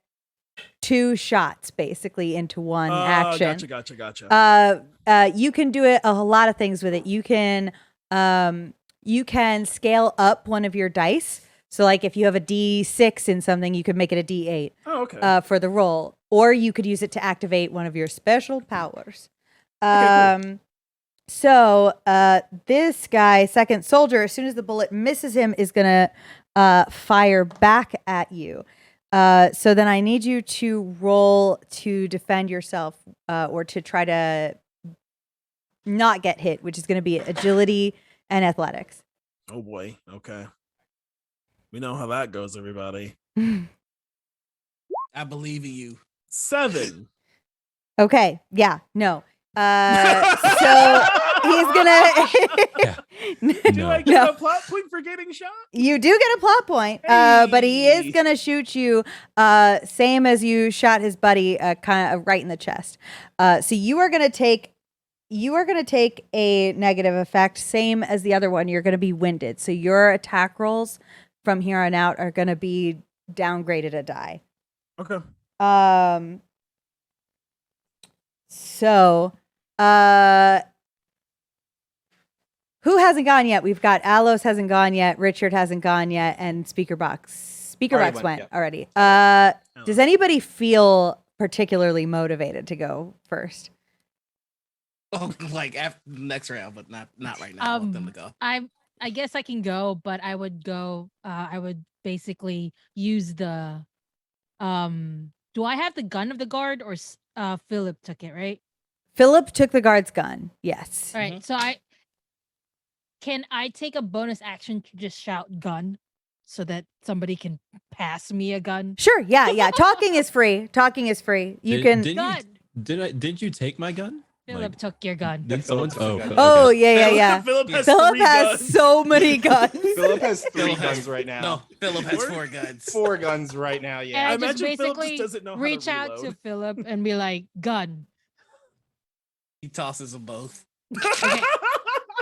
2 shots basically into one action. Gotcha. You can do it a lot of things with it. You can scale up one of your dice. So like if you have a D6 in something, you could make it a D8 for the roll. Or you could use it to activate one of your special powers. Cool. So this guy, second soldier, as soon as the bullet misses him, is going to fire back at you. So then I need you to roll to defend yourself or to try to not get hit, which is going to be agility and athletics. Oh boy. Okay. We know how that goes, everybody. I believe in you. 7. Okay. Yeah. No. So he's gonna. Do I get a plot point for getting shot? You do get a plot point, but he is gonna shoot you, same as you shot his buddy, kind of right in the chest. So you are gonna take a negative effect, same as the other one. You're gonna be winded, so your attack rolls from here on out are gonna be downgraded a die. Okay. So, who hasn't gone yet? We've got Alos hasn't gone yet, Richard hasn't gone yet, and Speakerbox went already. Does anybody feel particularly motivated to go first? Oh, like after the next round, but not right now. I want them to go. I guess I can go, but I would go. I would basically use the. Do I have the gun of the guard, or Philip took it, right? Philip took the guard's gun. Yes. All right. So can I take a bonus action to just shout gun so that somebody can pass me a gun? Sure. Yeah. Talking is free. You can. Did you take my gun? Philip took your gun. Did someone? Oh, yeah. Philip has so many guns. Philip has 3 guns right now. No, Philip has 4 guns. 4 guns right now. And Yeah. I I just imagine Philip basically just doesn't know how to reach out to reload. Philip and be like, gun. He tosses them both. Okay.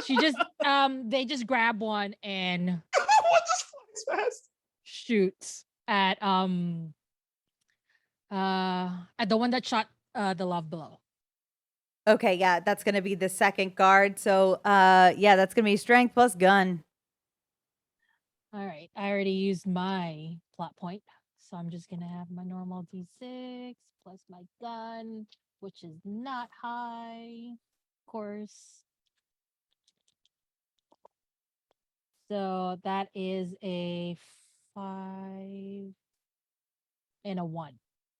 She just they just grab one and What just flies fast? shoots at the one that shot the love below. Okay, yeah, that's gonna be the second guard. So, yeah, that's gonna be strength plus gun. All right, I already used my plot point, so I'm just gonna have my normal D6 plus my gun, which is not high, of course. So that is a 5 and a 1.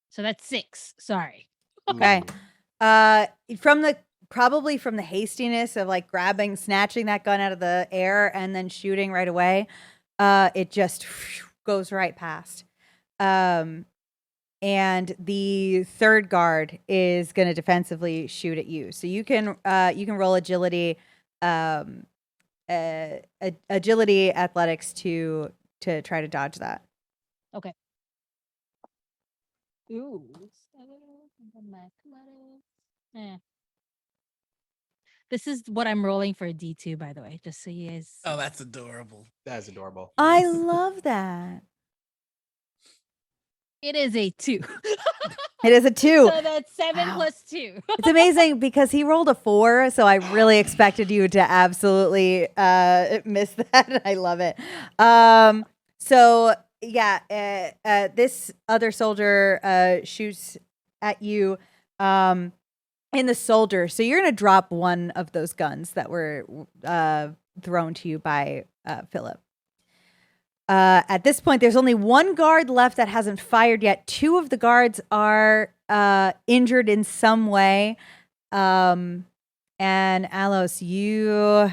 So that's 6. Sorry. Okay. Probably from the hastiness of like snatching that gun out of the air and then shooting right away, it just goes right past. And the third guard is going to defensively shoot at you. So you can roll agility, agility athletics to try to dodge that. Okay. Ooh. 7, the mathematics. Eh. This is what I'm rolling for D2, by the way, just so you guys. Oh, that's adorable. That's adorable. I love that. It is a 2. It is a 2. So that's 7 Wow. plus 2. It's amazing because he rolled a 4, so I really expected you to absolutely miss that. I love it. So yeah, this other soldier shoots at you in the shoulder. So you're gonna drop one of those guns that were thrown to you by Philip. At this point, there's only one guard left that hasn't fired yet. 2 of the guards are injured in some way. And Alos, you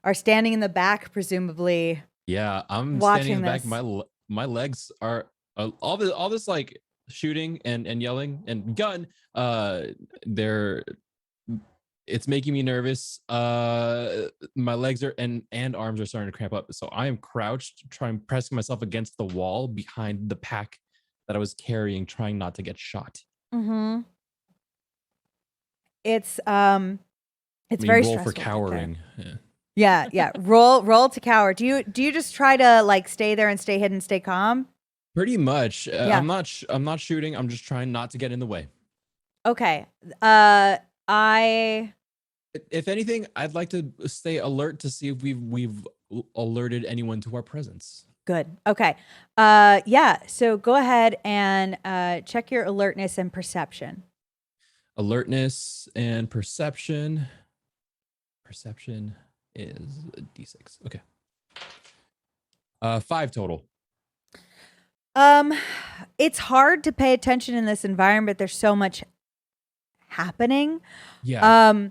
are standing in the back, presumably. Yeah, I'm Watching standing in the back. this. My legs are all this like shooting and yelling and gun. It's making me nervous. My legs are and arms are starting to cramp up. So I am crouched, pressing myself against the wall behind the pack that I was carrying, trying not to get shot. Mm-hmm. It's I mean, very roll stressful. for cowering. Yeah. Roll to cower. Do you just try to like stay there and stay hidden, stay calm? Pretty much. Yeah. I'm not shooting. I'm just trying not to get in the way. Okay. If anything, I'd like to stay alert to see if we've alerted anyone to our presence. Good. Okay. Yeah. So go ahead and check your alertness and perception. Alertness and perception. Perception is a D6. Okay. 5 total. It's hard to pay attention in this environment. There's so much happening. Yeah.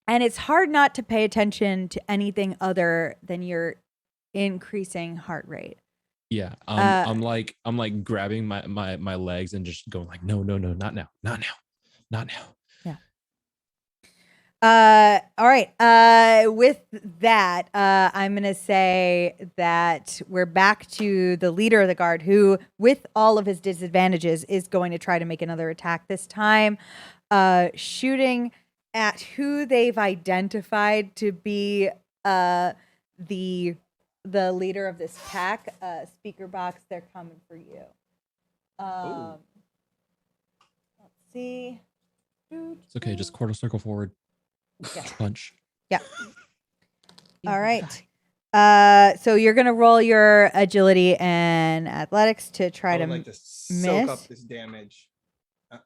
And it's hard not to pay attention to anything other than your increasing heart rate. Yeah. I'm like grabbing my legs and just going like, no, not now. Yeah. All right. With that, I'm gonna say that we're back to the leader of the guard, who, with all of his disadvantages, is going to try to make another attack. This time, shooting at who they've identified to be the leader of this pack. Speaker box, they're coming for you. Let's see. It's okay. Just quarter circle forward. Yeah. Punch. Yeah. All right. So you're gonna roll your agility and athletics to try I to would like to soak miss. up this damage.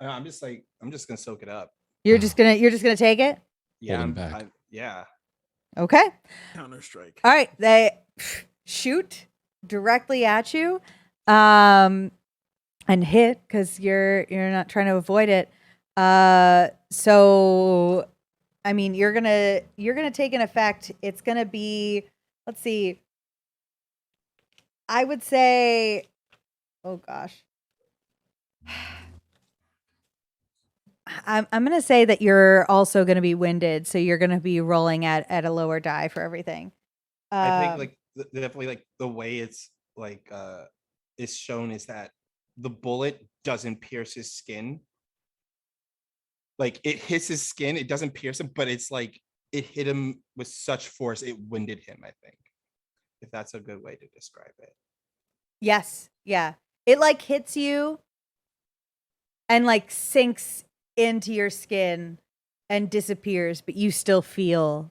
I'm just gonna soak it up. You're just gonna take it. Yeah, Holding back. Yeah. Okay. Counter strike. All right. They shoot directly at you, and hit because you're not trying to avoid it. So, I mean, you're gonna take an effect. It's gonna be, let's see. I would say, oh gosh. I'm gonna say that you're also gonna be winded, so you're gonna be rolling at a lower die for everything. I think like definitely like the way it's like is shown is that the bullet doesn't pierce his skin. Like it hits his skin, it doesn't pierce him, but it's like it hit him with such force it winded him, I think. If that's a good way to describe it. Yes, yeah. It like hits you and like sinks into your skin and disappears, but you still feel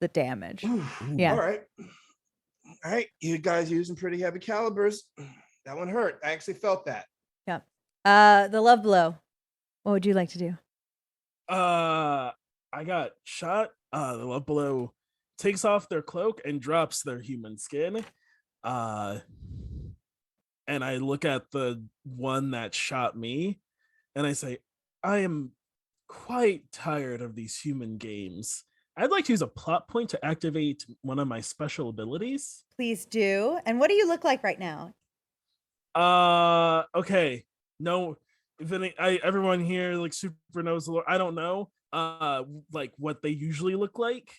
the damage. Yeah. All right. You guys using pretty heavy calibers. That one hurt. I actually felt that. Yeah. The love blow. What would you like to do? I got shot. The love below takes off their cloak and drops their human skin. And I look at the one that shot me and I say, I am quite tired of these human games. I'd like to use a plot point to activate one of my special abilities. Please do. And what do you look like right now? Okay. No, if any, everyone here like super knows the Lord. I don't know like what they usually look like,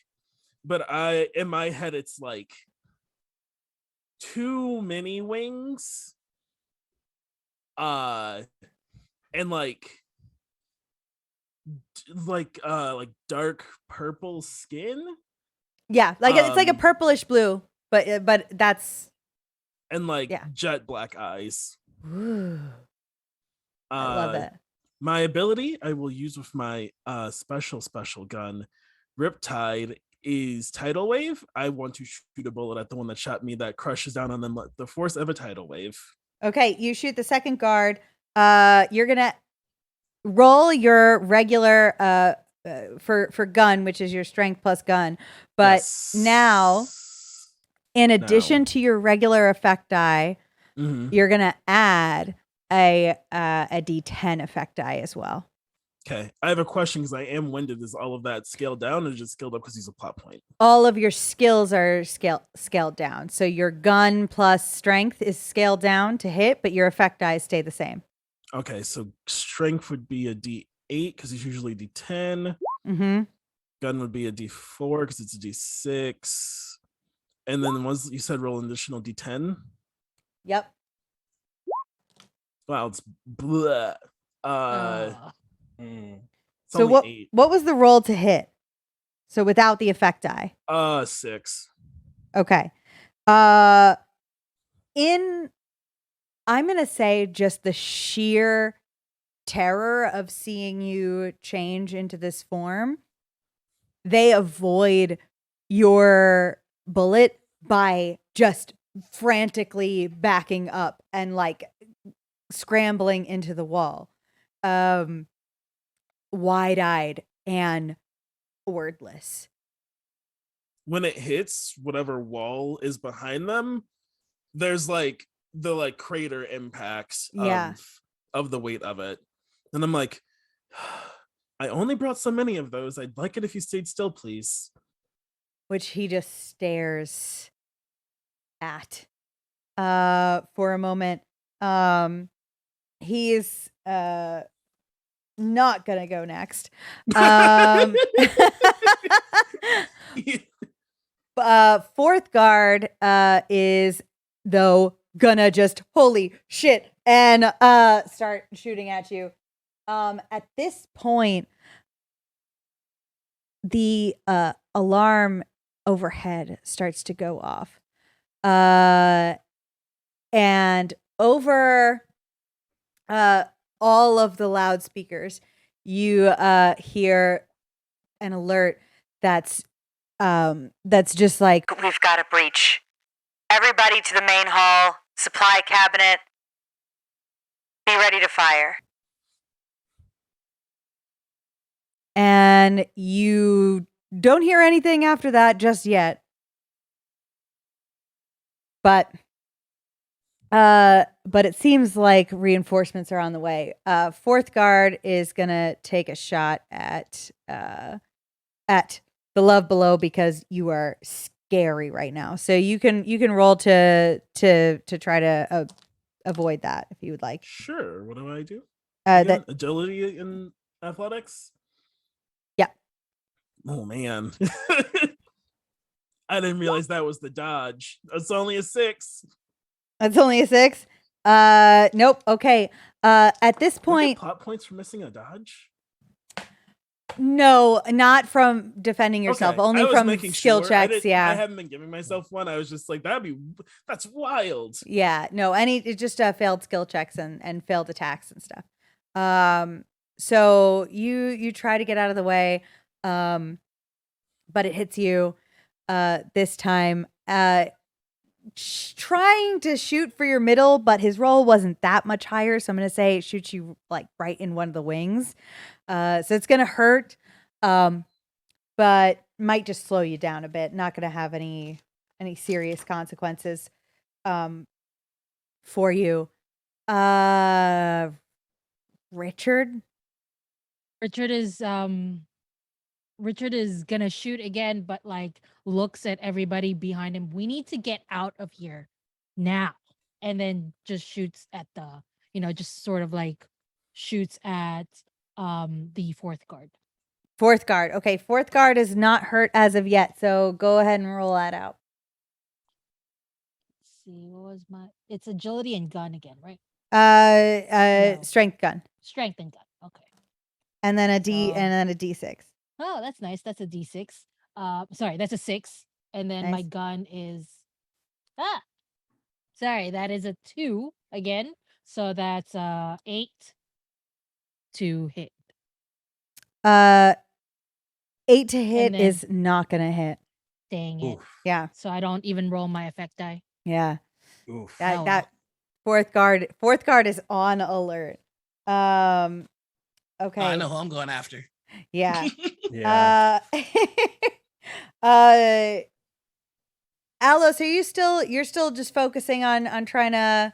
but in my head it's like 2 mini wings and like like dark purple skin. Yeah, like it's like a Um, purplish blue, but that's and like yeah. jet black eyes. Ooh, I love Uh, it. my ability I will use with my special gun, Riptide, is tidal wave. I want to shoot a bullet at the one that shot me that crushes down on them like the force of a tidal wave. Okay, you shoot the second guard. You're gonna roll your regular for gun, which is your strength plus gun. But Yes. now, in Now. addition to your regular effect die, Mhm. you're gonna add a D10 effect die as well. Okay, I have a question because I am winded. Is all of that scaled down or just scaled up because he's a plot point? All of your skills are scaled down. So your gun plus strength is scaled down to hit, but your effect dice stay the same. Okay, so strength would be a D8 because he's usually D10. Mm-hmm. Gun would be a D4 because it's a D6. And then once you said roll an additional D10. Yep. Wow, it's blah. It's So only 8. what was the roll to hit? So without the effect die. 6. Okay. In I'm gonna say just the sheer terror of seeing you change into this form, they avoid your bullet by just frantically backing up and like scrambling into the wall. Wide-eyed and wordless. When it hits whatever wall is behind them, there's like the like crater impacts Yeah. of the weight of it. And I'm like, I only brought so many of those. I'd like it if you stayed still, please. Which he just stares at for a moment. He's not gonna go next. Fourth guard is though gonna just holy shit and start shooting at you. At this point, the alarm overhead starts to go off. And over all of the loudspeakers, you hear an alert that's just like, We've got a breach. Everybody to the main hall, supply cabinet. Be ready to fire. and you don't hear anything after that just yet. But it seems like reinforcements are on the way. Fourth guard is gonna take a shot at the love below because you are scary right now. So you can roll to try to avoid that if you would like. Sure. What do I do? That Agility and athletics? Yeah. Oh man. I didn't realize that was the dodge. It's only a 6. That's only a 6. Nope. Okay. At this Do I get point, plot points for missing a dodge? no, not from defending yourself. Okay, Only I was from making skill sure. checks. I Yeah. haven't been giving myself one. I was just like, that's wild. Yeah. No. It's just failed skill checks and failed attacks and stuff. So you try to get out of the way, but it hits you. This time. Trying to shoot for your middle, but his roll wasn't that much higher, so I'm gonna say it shoots you like right in one of the wings. So it's gonna hurt, but might just slow you down a bit. Not gonna have any serious consequences for you. Richard is gonna shoot again, but like looks at everybody behind him. We need to get out of here now. And then just shoots at just sort of like shoots at the fourth guard. Fourth guard. Okay, fourth guard is not hurt as of yet, so go ahead and roll that out. Let's see, what was it's agility and gun again, right? No. No. Strength gun. Strength and gun. Okay. and then a D, Oh. and then a D6. Oh, that's nice. That's a D6. Sorry, that's a 6. And then my Nice. gun is sorry, that is a 2 again. So that's 8 to hit. 8 to hit then- is not gonna hit. Dang it. Oof. Yeah, So I don't even roll my effect die. yeah. Oof. That Oh, that fourth guard is on alert. Okay. I know who I'm going after. Yeah. Yeah. Alos, you're still just focusing on trying to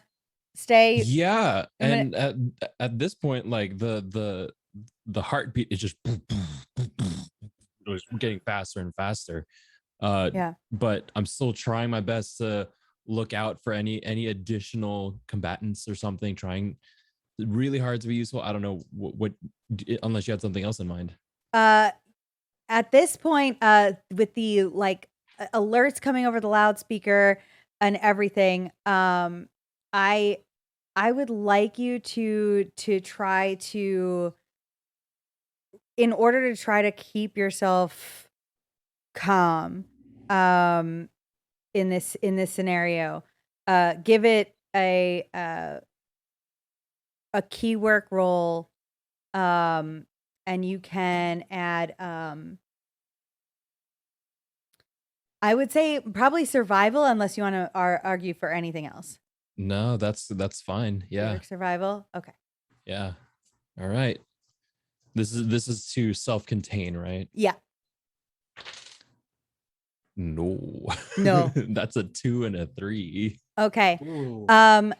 stay. Yeah, I'm gonna- and at this point, like the heartbeat is just getting faster and faster. Yeah. But I'm still trying my best to look out for any additional combatants or something. Trying really hard to be useful. I don't know what unless you had something else in mind. At this point, with the like alerts coming over the loudspeaker and everything, I would like you to try to, in order to try to keep yourself calm, in this scenario, give it a key work roll, and you can add, I would say probably survival, unless you want to argue for anything else. No, that's fine. Key Yeah, work survival. Okay. yeah. All right. This is to self-contain, right? Yeah. No. No. That's a 2 and a 3. Okay. Ooh.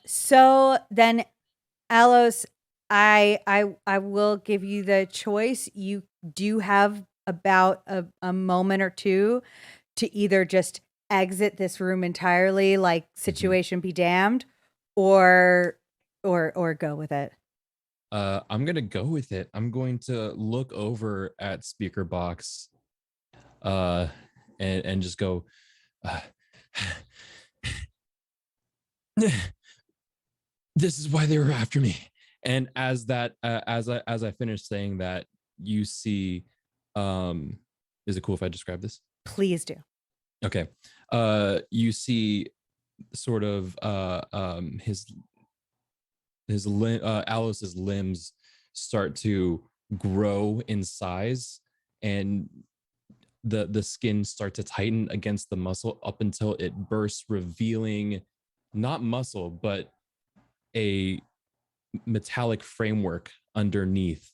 So then, Alos, I will give you the choice. You do have about a moment or two to either just exit this room entirely, like situation be damned, or go with it. I'm gonna go with it. I'm going to look over at speaker box, and just go. This is why they were after me. And as I finish saying that, you see, is it cool if I describe this? Please do. Okay. You see sort of Alos's limbs start to grow in size, and the skin start to tighten against the muscle up until it bursts, revealing not muscle but a metallic framework underneath.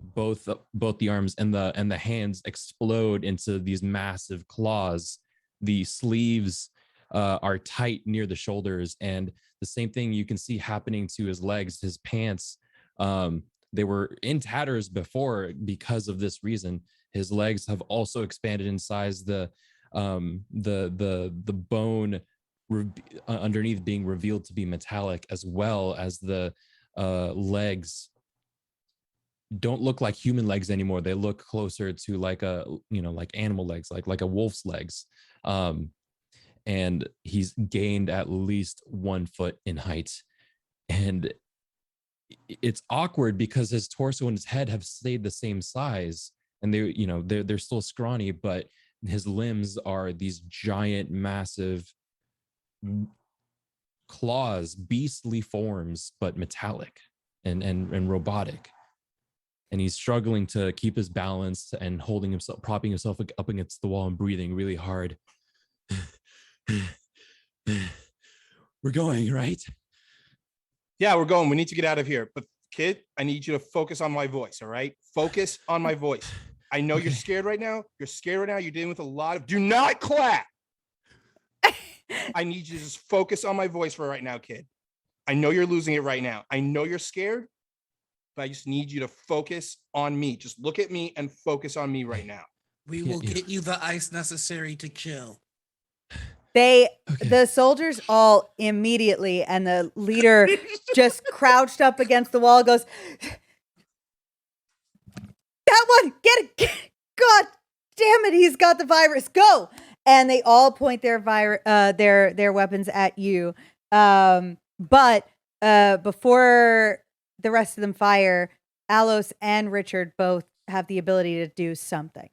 Both the arms and the hands explode into these massive claws. The sleeves are tight near the shoulders, and the same thing you can see happening to his legs. His pants, they were in tatters before because of this reason. His legs have also expanded in size. The bone underneath being revealed to be metallic, as well as the legs don't look like human legs anymore. They look closer to like like animal legs, like a wolf's legs. And he's gained at least 1 foot in height. And it's awkward because his torso and his head have stayed the same size, and they're still scrawny, but his limbs are these giant, massive claws, beastly forms, but metallic and robotic. And he's struggling to keep his balance and propping himself up against the wall and breathing really hard. We're going, right? Yeah, we're going. We need to get out of here. But kid, I need you to focus on my voice. All right. Focus on my voice. I know you're scared right now. You're scared right now. You're dealing with a lot of, do not clap. I need you to just focus on my voice for right now, kid. I know you're losing it right now. I know you're scared, but I just need you to focus on me. Just look at me and focus on me right now. We will get you the ice necessary to chill. The soldiers all immediately, and the leader just crouched up against the wall, goes, that one, get it, God damn it, he's got the virus, go. And they all point their weapons at you. But before the rest of them fire, Alos and Richard both have the ability to do something.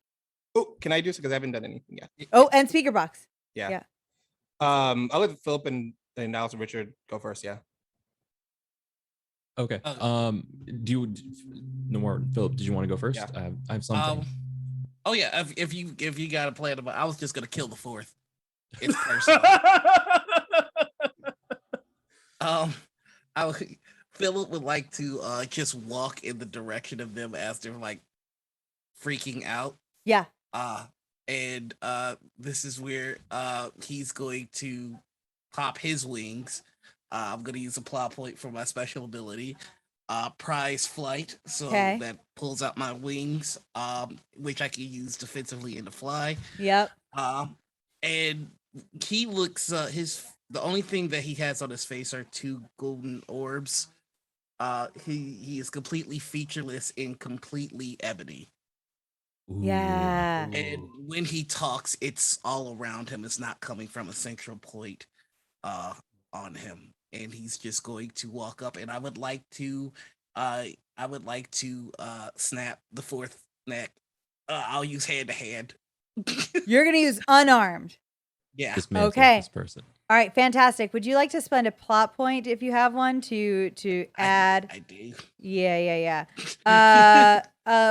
Oh, can I do this because I haven't done anything yet? Oh, and speaker box. Yeah. Yeah. I'll let Philip and Alice and Richard go first. Yeah. Okay. Do you? No more. Philip, did you want to go first? Yeah. I have something. Oh yeah. If you got a plan about, I was just gonna kill the fourth. It's personal. Philip would like to just walk in the direction of them as they're like freaking out. Yeah. And this is where he's going to pop his wings. I'm gonna use a plot point for my special ability, prize flight. So that pulls out my wings, which I can use defensively in the fly. Yep. And he looks the only thing that he has on his face are 2 golden orbs. He is completely featureless and completely ebony. Yeah. And when he talks, it's all around him. It's not coming from a central point on him. And he's just going to walk up, and I would like to snap the fourth neck. I'll use hand to hand. You're gonna use unarmed. Yeah. Okay. This person. All right, fantastic. Would you like to spend a plot point if you have one to add? I do. Yeah.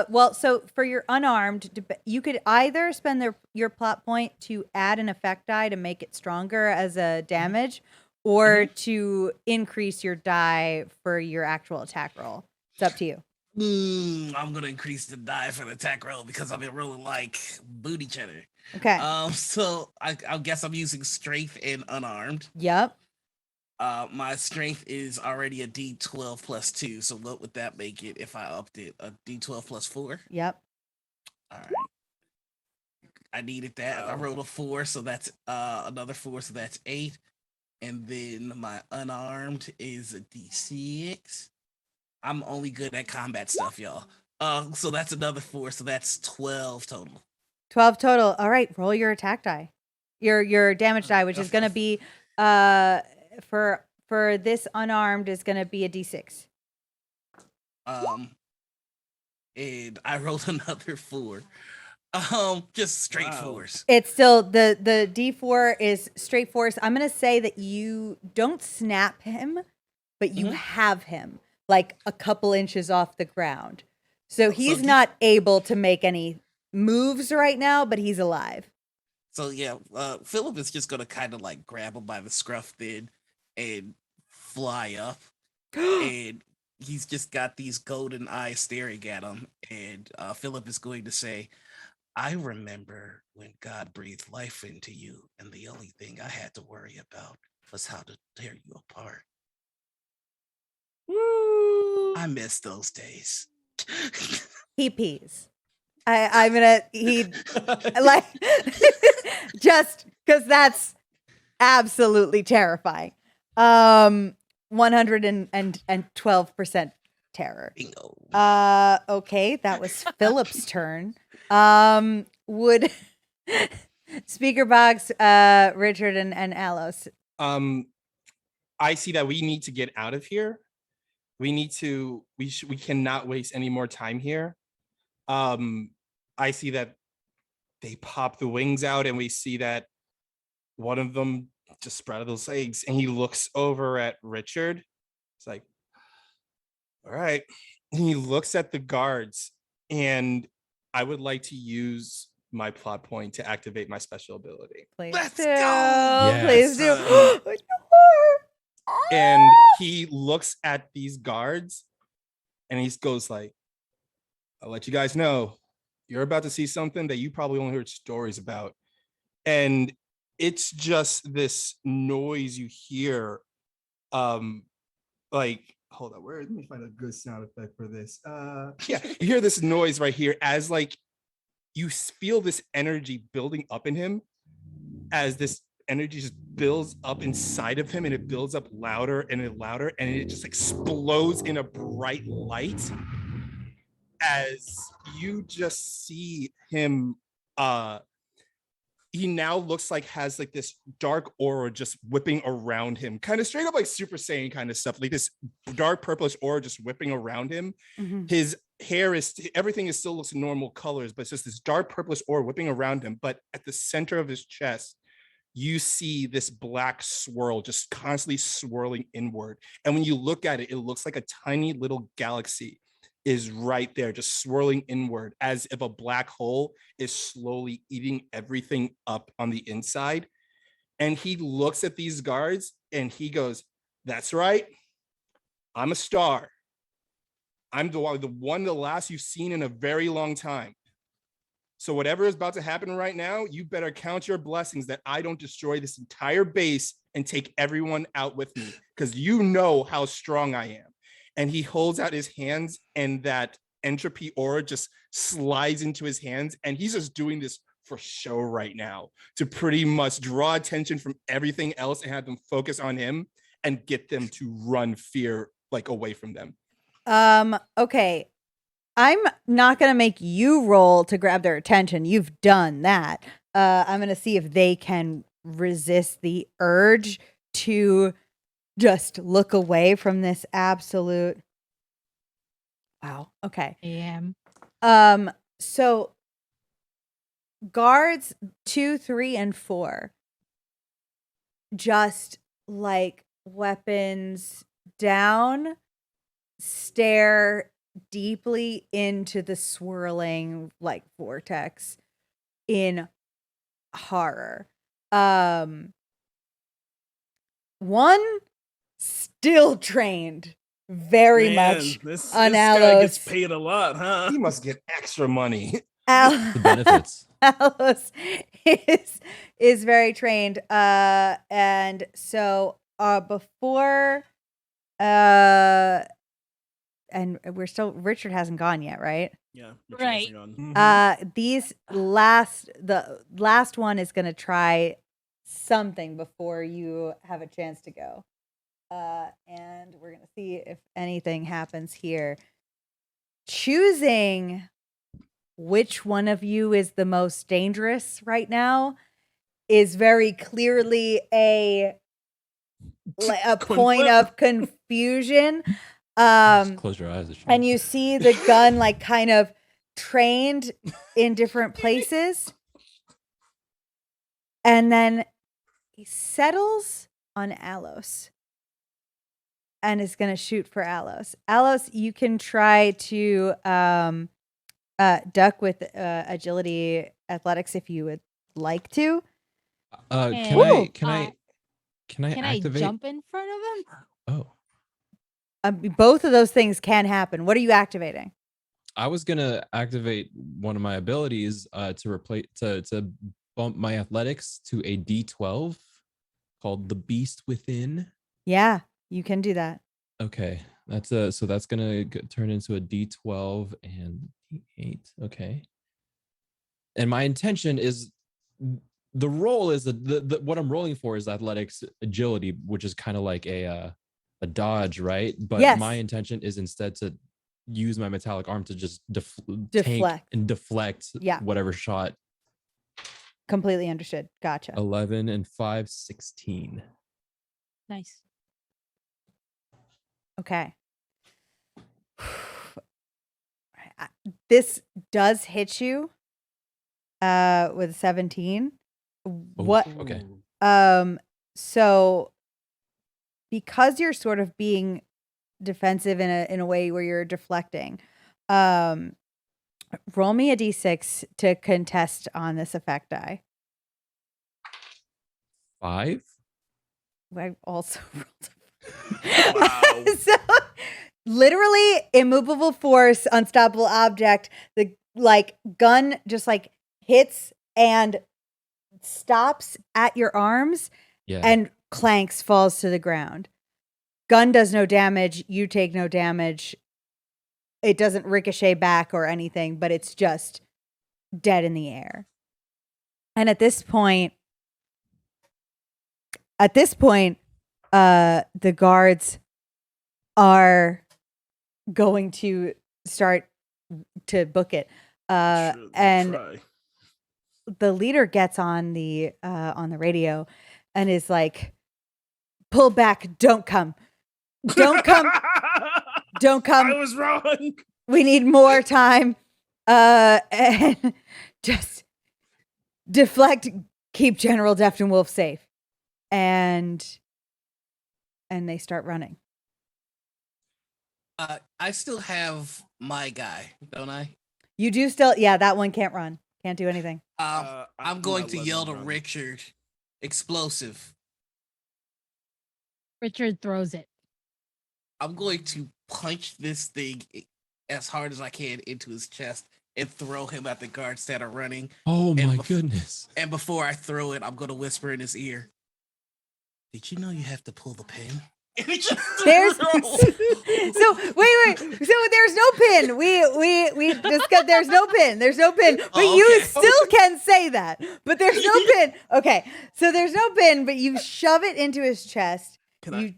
Well, so for your unarmed, you could either spend your plot point to add an effect die to make it stronger as a damage, or to increase your die for your actual attack roll. It's up to you. I'm gonna increase the die for the attack roll because I've been rolling like booty cheddar. Okay. So I guess I'm using strength and unarmed. Yep. My strength is already a D12 plus 2. So what would that make it if I upped it? A D12 plus 4? Yep. All right. I needed that. I rolled a 4, so that's another 4, so that's 8. And then my unarmed is a D6. I'm only good at combat stuff, y'all. So that's another 4, so that's 12 total. 12 total. All right, roll your attack die. Your damage die, which is going to be for this unarmed is going to be a D6. And I rolled another 4. Just straight 4s. It's still the D4 is straight force. I'm going to say that you don't snap him, but you have him like a couple inches off the ground. So he's not able to make any moves right now, but he's alive. So yeah, Philip is just gonna kind of like grab him by the scruff then and fly up, and he's just got these golden eyes staring at him. And Philip is going to say, "I remember when God breathed life into you, and the only thing I had to worry about was how to tear you apart. Woo! I miss those days." He pees. He like just because that's absolutely terrifying. 112% terror. Bingo. Okay, that was Philip's turn. Would speaker box, Richard and Alos. I see that we need to get out of here. We cannot waste any more time here. I see that they pop the wings out, and we see that one of them just spread out those legs, and he looks over at Richard. It's like, all right. And he looks at the guards, and I would like to use my plot point to activate my special ability. Please Let's do. go. Yes. Please do. And he looks at these guards, and he goes like, I'll let you guys know, you're about to see something that you probably only heard stories about. And it's just this noise you hear. Like, hold on, let me find a good sound effect for this. Yeah, you hear this noise right here as like you feel this energy building up in him, as this energy just builds up inside of him, and it builds up louder and louder, and it just explodes in a bright light as you just see him he now looks like has like this dark aura just whipping around him, kind of straight up like Super Saiyan kind of stuff, like this dark purplish aura just whipping around him. Mhm. His hair is, everything is still looks normal colors, but it's just this dark purplish aura whipping around him. But at the center of his chest, you see this black swirl just constantly swirling inward. And when you look at it, it looks like a tiny little galaxy is right there, just swirling inward, as if a black hole is slowly eating everything up on the inside. And he looks at these guards and he goes, "That's right. I'm a star. I'm the one, the last you've seen in a very long time. So whatever is about to happen right now, you better count your blessings that I don't destroy this entire base and take everyone out with me, because you know how strong I am." And he holds out his hands, and that entropy aura just slides into his hands. And he's just doing this for show right now to pretty much draw attention from everything else and have them focus on him and get them to run fear like away from them. Okay. I'm not going to make you roll to grab their attention. You've done that. I'm going to see if they can resist the urge to just look away from this absolute. Wow. Okay. Yeah. So guards 2, 3, and 4 just like weapons down, stare deeply into the swirling like vortex in horror. One still trained very much This on guy gets Alos. paid a lot, huh? He must get extra money. The benefits. Alos is very trained. And so before and we're still, Richard hasn't gone yet, right? Yeah. Right. The last one is gonna try something before you have a chance to go. And we're gonna see if anything happens here. Choosing which one of you is the most dangerous right now is very clearly a point of confusion. Just close your eyes. And you see the gun like kind of trained in different places. And then he settles on Alos and is going to shoot for Alos. Alos, you can try to duck with agility athletics if you would like to. Can I activate? Jump in front of him? Oh, Both of those things can happen. What are you activating? I was gonna activate one of my abilities to replace to bump my athletics to a D12 called the Beast Within. Yeah, you can do that. Okay, so that's gonna turn into a D12 and D8. Okay, and my intention is the roll is the what I'm rolling for is athletics agility, which is kind of like a dodge, right? But yes. My intention is instead to use my metallic arm to just deflect and deflect whatever shot. Completely understood. Gotcha. 11 and 5, 16. Nice. Okay. This does hit you with 17. What? Okay. So because you're sort of being defensive in a way where you're deflecting, roll me a d6 to contest on this effect die. 5. I also rolled. Wow. So literally immovable force, unstoppable object. The like gun just like hits and stops at your arms and clanks, falls to the ground. Gun does no damage. You take no damage. It doesn't ricochet back or anything, but it's just dead in the air. And at this point, the guards are going to start to book it. And Try. the leader gets on the radio and is like, pull back, don't come. Don't come. Don't come. I was wrong. We need more time. And just deflect, keep General Defton Wolf safe. And they start running. I still have my guy, don't I? You do still, yeah, that one can't run. Can't do anything. I'm going to not yell letting to him run. Richard, explosive. Richard throws it. I'm going to punch this thing as hard as I can into his chest and throw him at the guards that are running. Oh And my bef- goodness. And before I throw it, I'm going to whisper in his ear, did you know you have to pull the pin? And he just There's throws. so wait. So there's no pin. We discussed there's no pin. There's no pin. But Oh, you okay. still can say that. But there's no pin. Okay. So there's no pin, but you shove it into his chest. Can You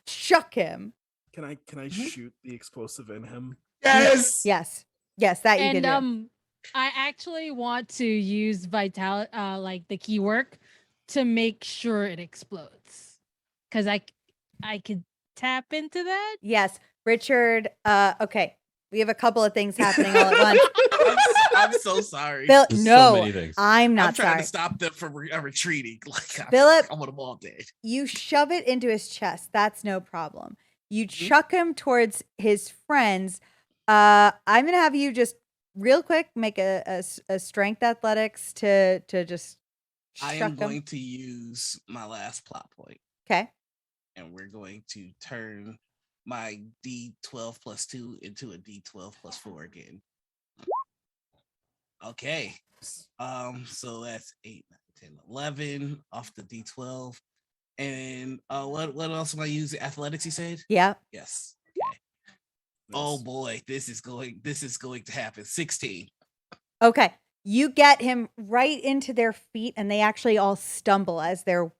chuck him. Can I shoot the explosive in him? Yes. Yes. Yes, that you can And do. I actually want to use like the keywork to make sure it explodes. Because I could tap into that. Yes. Richard, okay. We have a couple of things happening all at once. I'm so sorry. Bill, There's so no, many things. I'm I'm not trying sorry. to stop them from retreating. Like, Philip, I want them all dead. you shove it into his chest. That's no problem. You chuck him towards his friends. I'm gonna have you just real quick make a strength athletics to just I chuck am him. going to use my last plot point, Okay. and we're going to turn my D12 plus 2 into a D12 plus 4 again. Okay. So that's 8, 9, 10, 11 off the D12. And what else am I using? Athletics, you said? Yeah. Yes. Okay. Oh boy, this is going to happen. 16. Okay. You get him right into their feet, and they actually all stumble as they're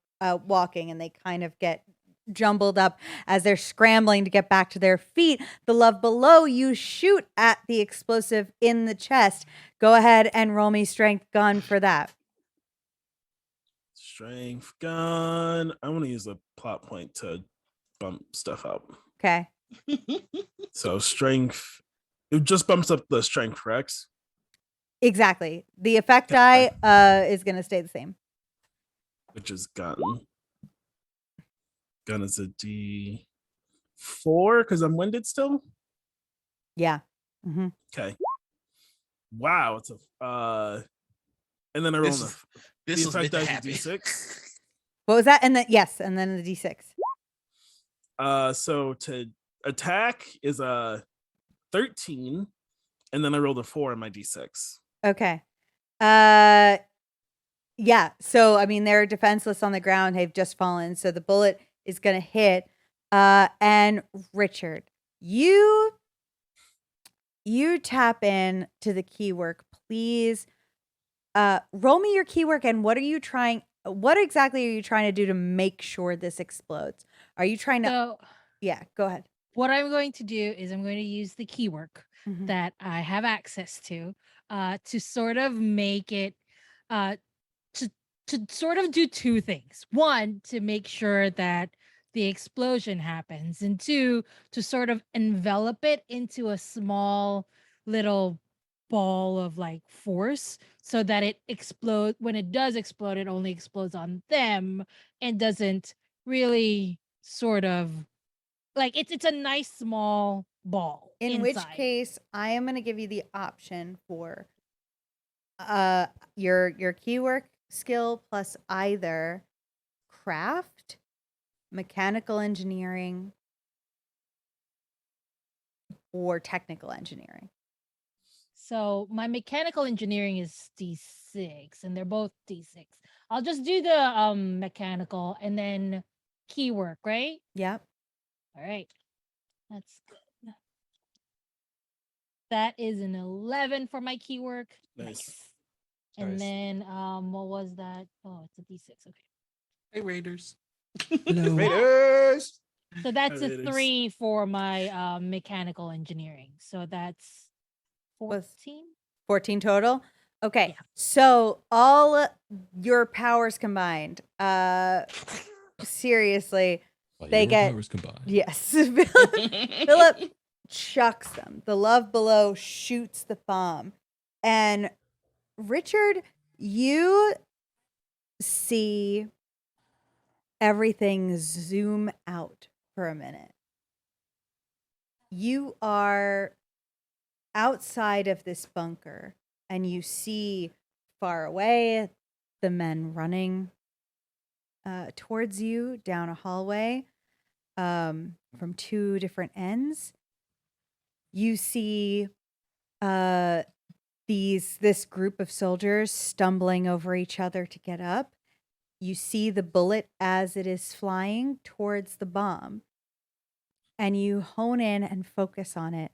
walking, and they kind of get jumbled up as they're scrambling to get back to their feet. The love below, you shoot at the explosive in the chest. Go ahead and roll me strength gun for that. Strength gun. I want to use a plot point to bump stuff up. Okay. So strength. It just bumps up the strength, correct? Exactly. The effect die is going to stay the same. Which is gun. Gun is a D4 because I'm winded still. Yeah. Mm-hmm. Okay. Wow, it's a and then I roll This was meant to die happen. D6. What was that? And then yes, and then the D6. So to attack is a 13, and then I rolled a 4 on my D6. Okay. Yeah. So I mean, they're defenseless on the ground. They've just fallen. So the bullet is gonna hit. And Richard, you tap in to the keywork, please. Roll me your keywork, and what exactly are you trying to do to make sure this explodes? Are you trying to So Yeah, go ahead. what I'm going to do is I'm going to use the keywork Mhm. that I have access to sort of make it to sort of do two things. One, to make sure that the explosion happens, and two, to sort of envelop it into a small little ball of like force so that it explodes. When it does explode, it only explodes on them and doesn't really sort of like it's a nice small ball. In which inside. case, I am going to give you the option for your keyword skill plus either craft, mechanical engineering, or technical engineering. So my mechanical engineering is D6, and they're both D6. I'll just do the mechanical and then keywork, right? Yep. All right. That's good. That is an 11 for my keywork. Nice. And Nice. then what was that? Oh, it's a D6. Okay. Hey, Raiders. Hello. Raiders. So that's a Raiders. 3 for my mechanical engineering. So that's Was- 14. 14 total. Okay, so all your powers combined, seriously, By they your get powers combined. yes. Philip chucks them. The love below shoots the bomb, and Richard, you see everything zoom out for a minute. You are outside of this bunker, and you see far away the men running towards you down a hallway from two different ends. You see this group of soldiers stumbling over each other to get up. You see the bullet as it is flying towards the bomb, and you hone in and focus on it,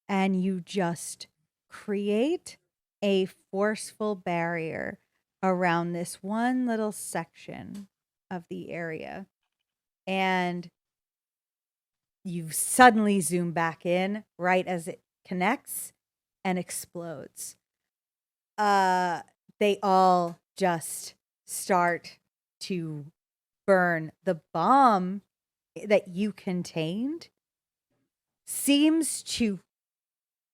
and you just create a forceful barrier around this one little section of the area. And you suddenly zoom back in right as it connects and explodes. They all just start to burn. The bomb that you contained seems to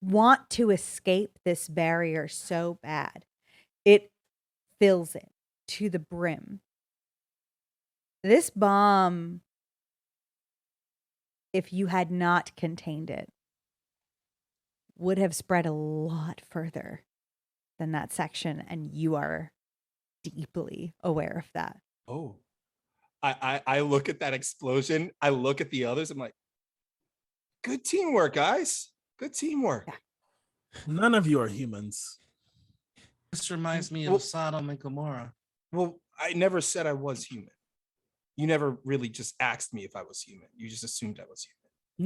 want to escape this barrier so bad. It fills it to the brim. This bomb, if you had not contained it, would have spread a lot further than that section, and you are deeply aware of that. Oh, I look at that explosion. I look at the others. I'm like, good teamwork, guys. Good teamwork. Yeah. None of you are humans. This reminds me Well- of Sodom and Gomorrah. Well, I never said I was human. You never really just asked me if I was human. You just assumed I was human.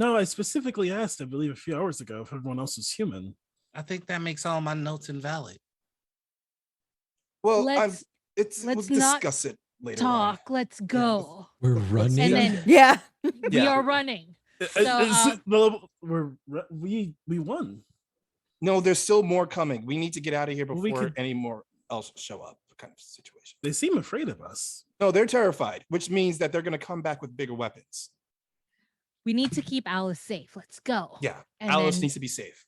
No, I specifically asked, I believe, a few hours ago if everyone else was human. I think that makes all my notes invalid. Well, Let's we'll not discuss it later talk. Let's go. We're Let's- running. And then Yeah. we Yeah. are running. We won. No, there's still more coming. We need to get out of here Well, before we could- any more else show up, kind of situation. They seem afraid of us. No, they're terrified, which means that they're going to come back with bigger weapons. We need to keep Alice safe. Let's go. Yeah, And Alice then needs to be safe.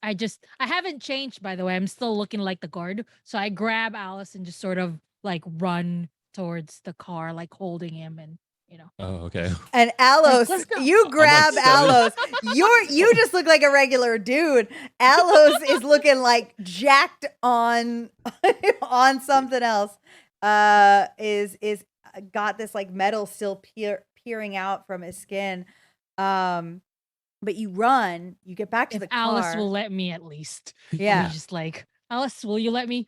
I haven't changed, by the way. I'm still looking like the guard. So I grab Alice and just sort of like run towards the car, like holding him, and Oh, okay. And Alos, let's go. you grab like Alos. You just look like a regular dude. Alos is looking like jacked on on something else. Is got this like metal still peering out from his skin. But you run. You get back to If the car. Alice will let me, at least. Yeah. He's just like, Alice, will you let me?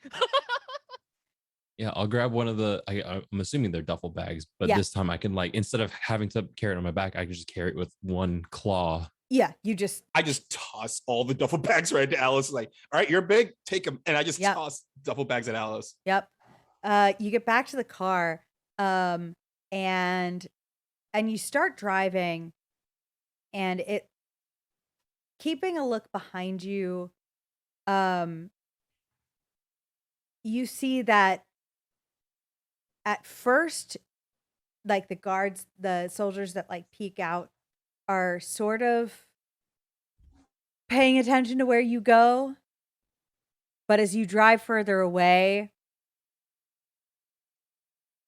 Yeah, I'll grab one of the. I'm assuming they're duffel bags, but Yeah. this time I can like instead of having to carry it on my back, I can just carry it with one claw. Yeah. You just I just toss all the duffel bags right to Alice. Like, all right, you're big, take them. And I just Yep. toss duffel bags at Alice. Yep. You get back to the car, and you start driving, and it keeping a look behind you. You see that at first, like the soldiers that like peek out are sort of paying attention to where you go, but as you drive further away,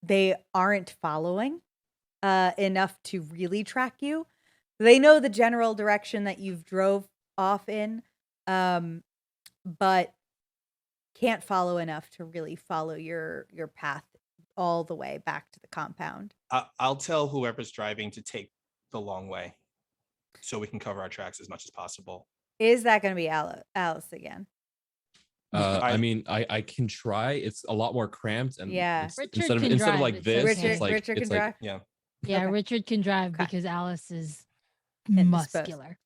they aren't following enough to really track you. They know the general direction that you've drove off in, but can't follow enough to really follow your path all the way back to the compound. I'll tell whoever's driving to take the long way so we can cover our tracks as much as possible. Is that going to be Alice again? I mean, I can try. It's a lot more cramped, and Yeah. it's, Richard instead of can drive, like it this, says here. it's like Richard can it's like drive. Yeah. Yeah, Okay. Richard can drive Okay. because Alice is Indisposed. muscular.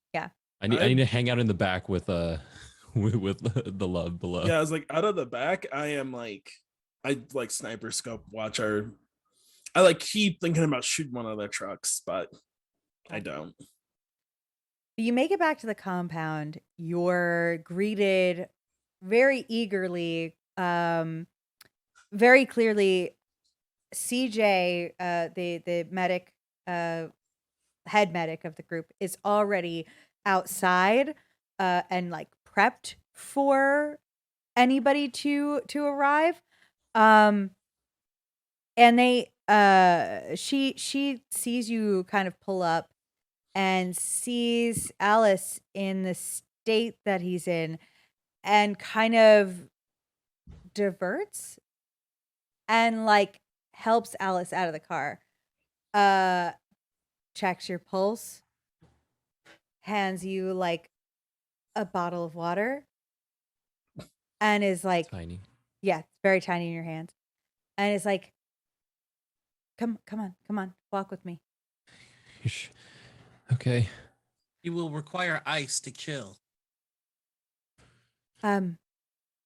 I need to hang out in the back with with the love below. Yeah, I was like, out of the back, I like sniper scope watch our. I like keep thinking about shooting one of their trucks, but I don't. You make it back to the compound. You're greeted very eagerly very clearly CJ, the medic, head medic of the group, is already outside and like prepped for anybody to arrive. And they she sees you kind of pull up and sees Alice in the state that he's in and kind of diverts and like helps Alice out of the car. Checks your pulse, hands you like a bottle of water, and is like, Tiny. yeah, it's very tiny in your hands, and is like, come on, walk with me. Okay. You will require ice to chill. I'm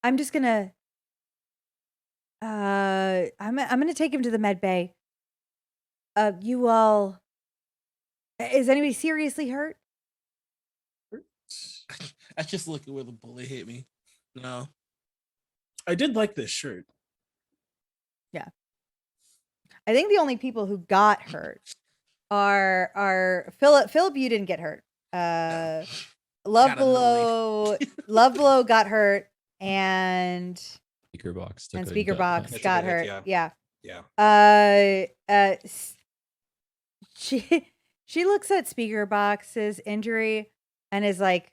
just gonna I'm gonna take him to the med bay. You all, is anybody seriously hurt? I just look at where the bullet hit me. No. I did like this shirt. I think the only people who got hurt are Philip. You didn't get hurt. Love Got annoyed. Below got hurt, and Speaker box. took a Speaker gut Box punch. got took a hit, hurt. yeah. Yeah. Yeah. She looks at Speaker Box's injury and is like,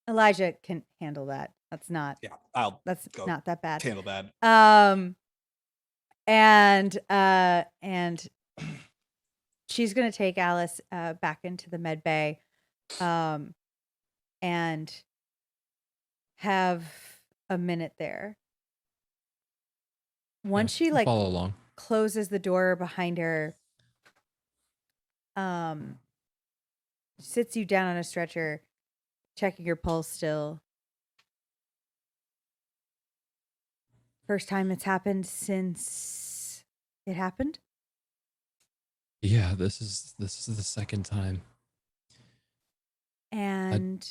Elijah can handle that. That's not Yeah. I'll go not that bad. handle that. And she's gonna take Alice back into the med bay, and have a minute there. Once she like Follow along. closes the door behind her, sits you down on a stretcher, checking your pulse still. First time it's happened since it happened? Yeah, this is the second time. And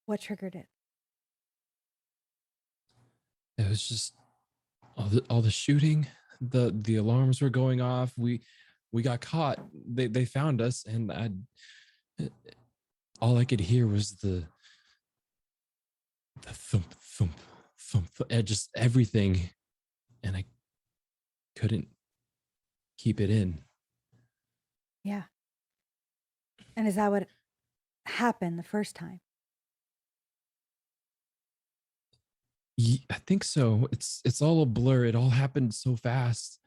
what triggered it? It was just all the shooting. The alarms were going off. We got caught. They found us, and all I could hear was the thump thump thump, just everything, and I couldn't keep it in. Yeah. And is that what happened the first time? I think so. It's all a blur. It all happened so fast.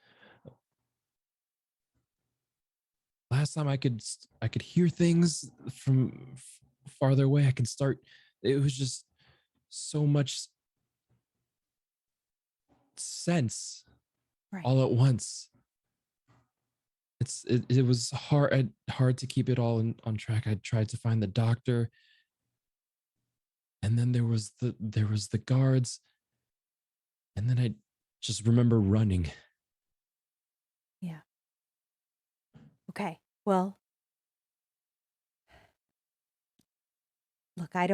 Last time I could hear things from farther away. I could start. It was just so much sense Right. all at once. It was hard to keep it all on track. I tried to find the doctor, and then there was the guards, and then I just remember running. Yeah. Okay. Well, look, I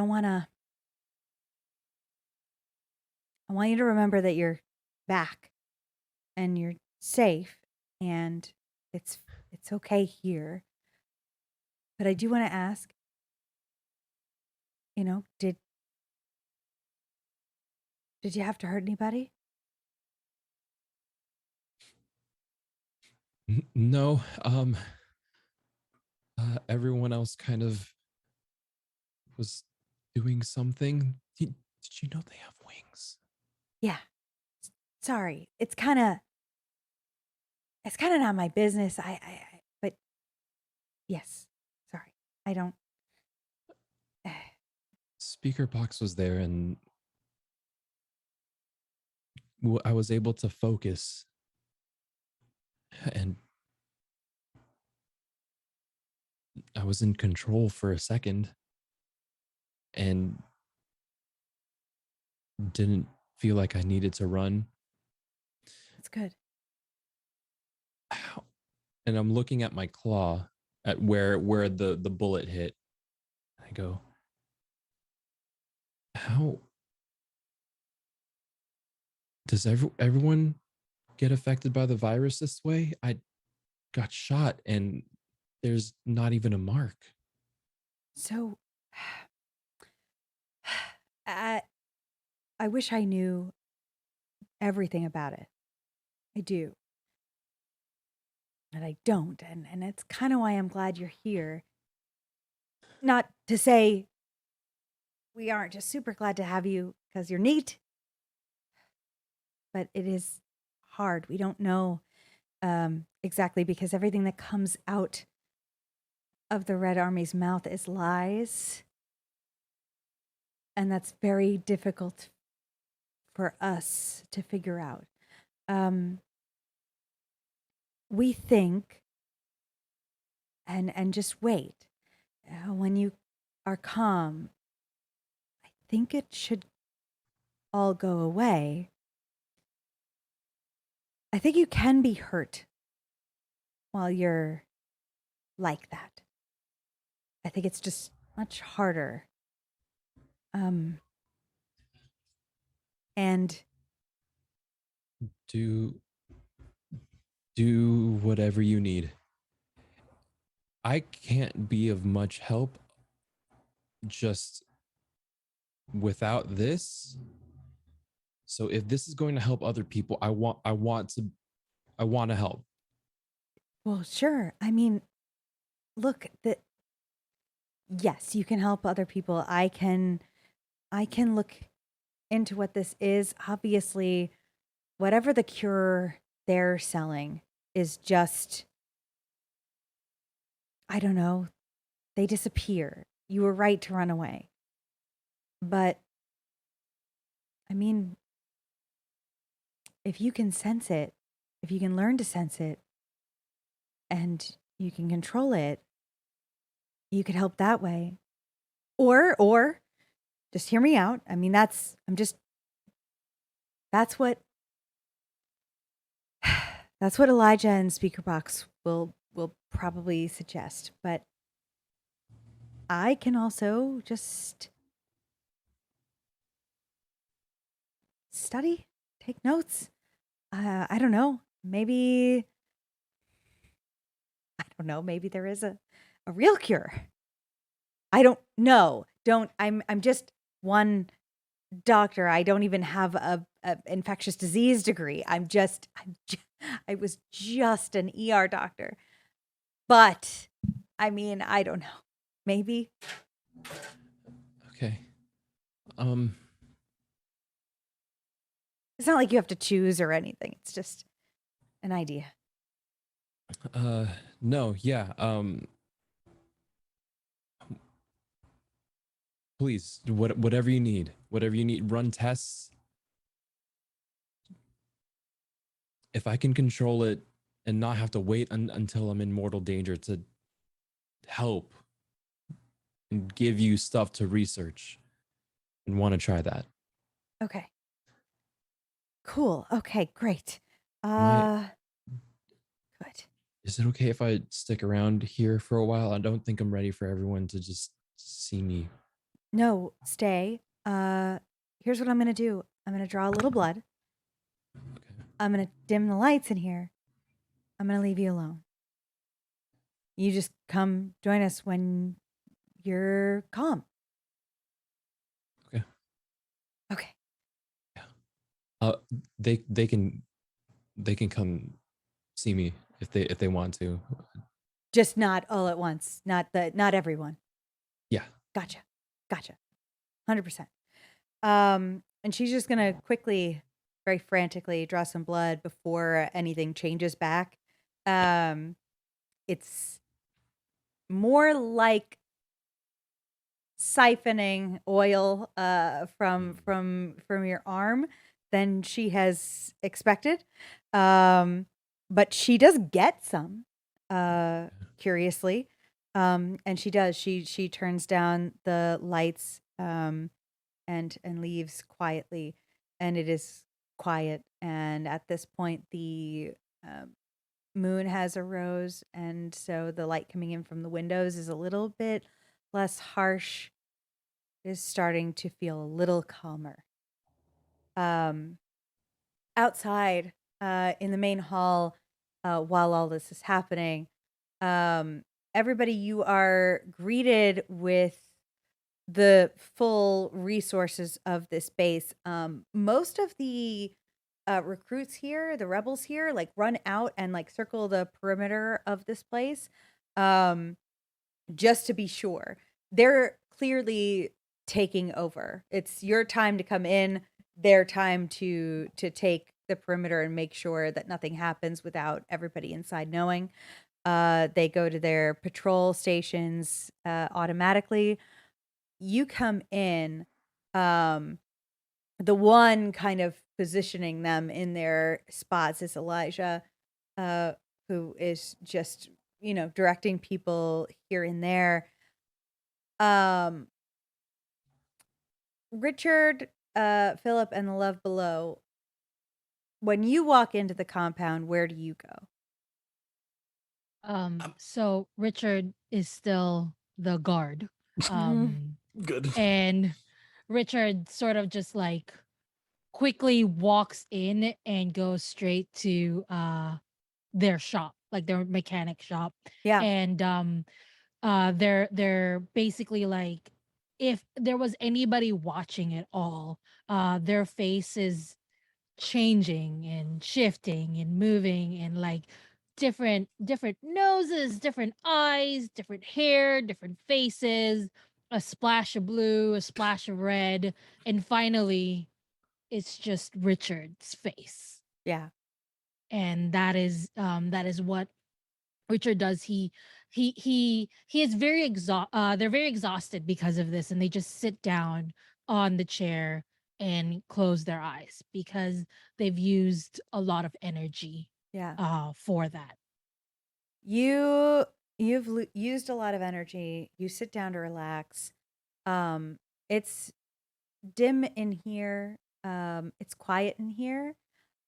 want you to remember that you're back and you're safe and it's okay here. But I do want to ask, did you have to hurt anybody? No, everyone else kind of was doing something. Did you know they have wings? Yeah. Sorry. It's kind of not my business. But yes. Sorry. I don't. Speaker box was there, and I was able to focus, and I was in control for a second, and didn't feel like I needed to run. It's good. Ow. And I'm looking at my claw at where the bullet hit. I go, How does everyone get affected by the virus this way? I got shot and there's not even a mark. So, I, I wish I knew everything about it. I do. And I don't. And it's kind of why I'm glad you're here. Not to say we aren't just super glad to have you because you're neat, but it is hard. We don't know exactly because everything that comes out of the Red Army's mouth is lies. And that's very difficult for us to figure out. We think, and just wait. When you are calm, I think it should all go away. I think you can be hurt while you're like that. I think it's just much harder. And Do whatever you need. I can't be of much help just without this. So if this is going to help other people, I want to help. well, sure. I mean, look, yes, you can help other people. I can look into what this is. Obviously, whatever the cure they're selling is just, I don't know, they disappear. You were right to run away. But I mean, if you can sense it, if you can learn to sense it and you can control it, you could help that way. Or just hear me out. I mean, that's what Elijah and Speaker Box will probably suggest. But I can also just study, take notes. I don't know. Maybe there is a real cure. I don't know. I'm just one doctor. I don't even have a infectious disease degree. I was just an ER doctor. But I mean, I don't know. Maybe. Okay. It's not like you have to choose or anything. It's just an idea. No, yeah. Please, whatever you need. Whatever you need, run tests. If I can control it and not have to wait until I'm in mortal danger to help and give you stuff to research and want to try that. Okay. Cool. Okay, great. I- Good. Is it okay if I stick around here for a while? I don't think I'm ready for everyone to just see me. No, stay. Here's what I'm gonna do. I'm gonna draw a little blood. Okay. I'm gonna dim the lights in here. I'm gonna leave you alone. You just come join us when you're calm. Okay. Okay. They can come see me if they want to. Just not all at once. Not everyone. Yeah. Gotcha. 100%. And she's just gonna quickly, very frantically draw some blood before anything changes back. It's more like siphoning oil from your arm than she has expected. But she does get some, curiously. And she does. She turns down the lights and leaves quietly, and it is quiet. And at this point, the moon has arose, and so the light coming in from the windows is a little bit less harsh. is starting to feel a little calmer. Outside, in the main hall, while all this is happening, everybody, you are greeted with the full resources of this base. Most of the recruits here, the rebels here, like run out and like circle the perimeter of this place, just to be sure. They're clearly taking over. It's your time to come in, their time to take the perimeter and make sure that nothing happens without everybody inside knowing. They go to their patrol stations automatically. You come in, the one kind of positioning them in their spots is Elijah, who is just, directing people here and there. Richard, Philip, and the Love Below, when you walk into the compound, where do you go? So Richard is still the guard. Good. And Richard sort of just like quickly walks in and goes straight to their shop, like their mechanic shop. Yeah. And they're basically like, if there was anybody watching it all, their face is changing and shifting and moving, and like different noses, different eyes, different hair, different faces, a splash of blue, a splash of red, and finally it's just Richard's face. Yeah. And that is what Richard does. He is very they're very exhausted because of this, and they just sit down on the chair and close their eyes because they've used a lot of energy Yeah. for that. You've used a lot of energy. You sit down to relax. It's dim in here. It's quiet in here.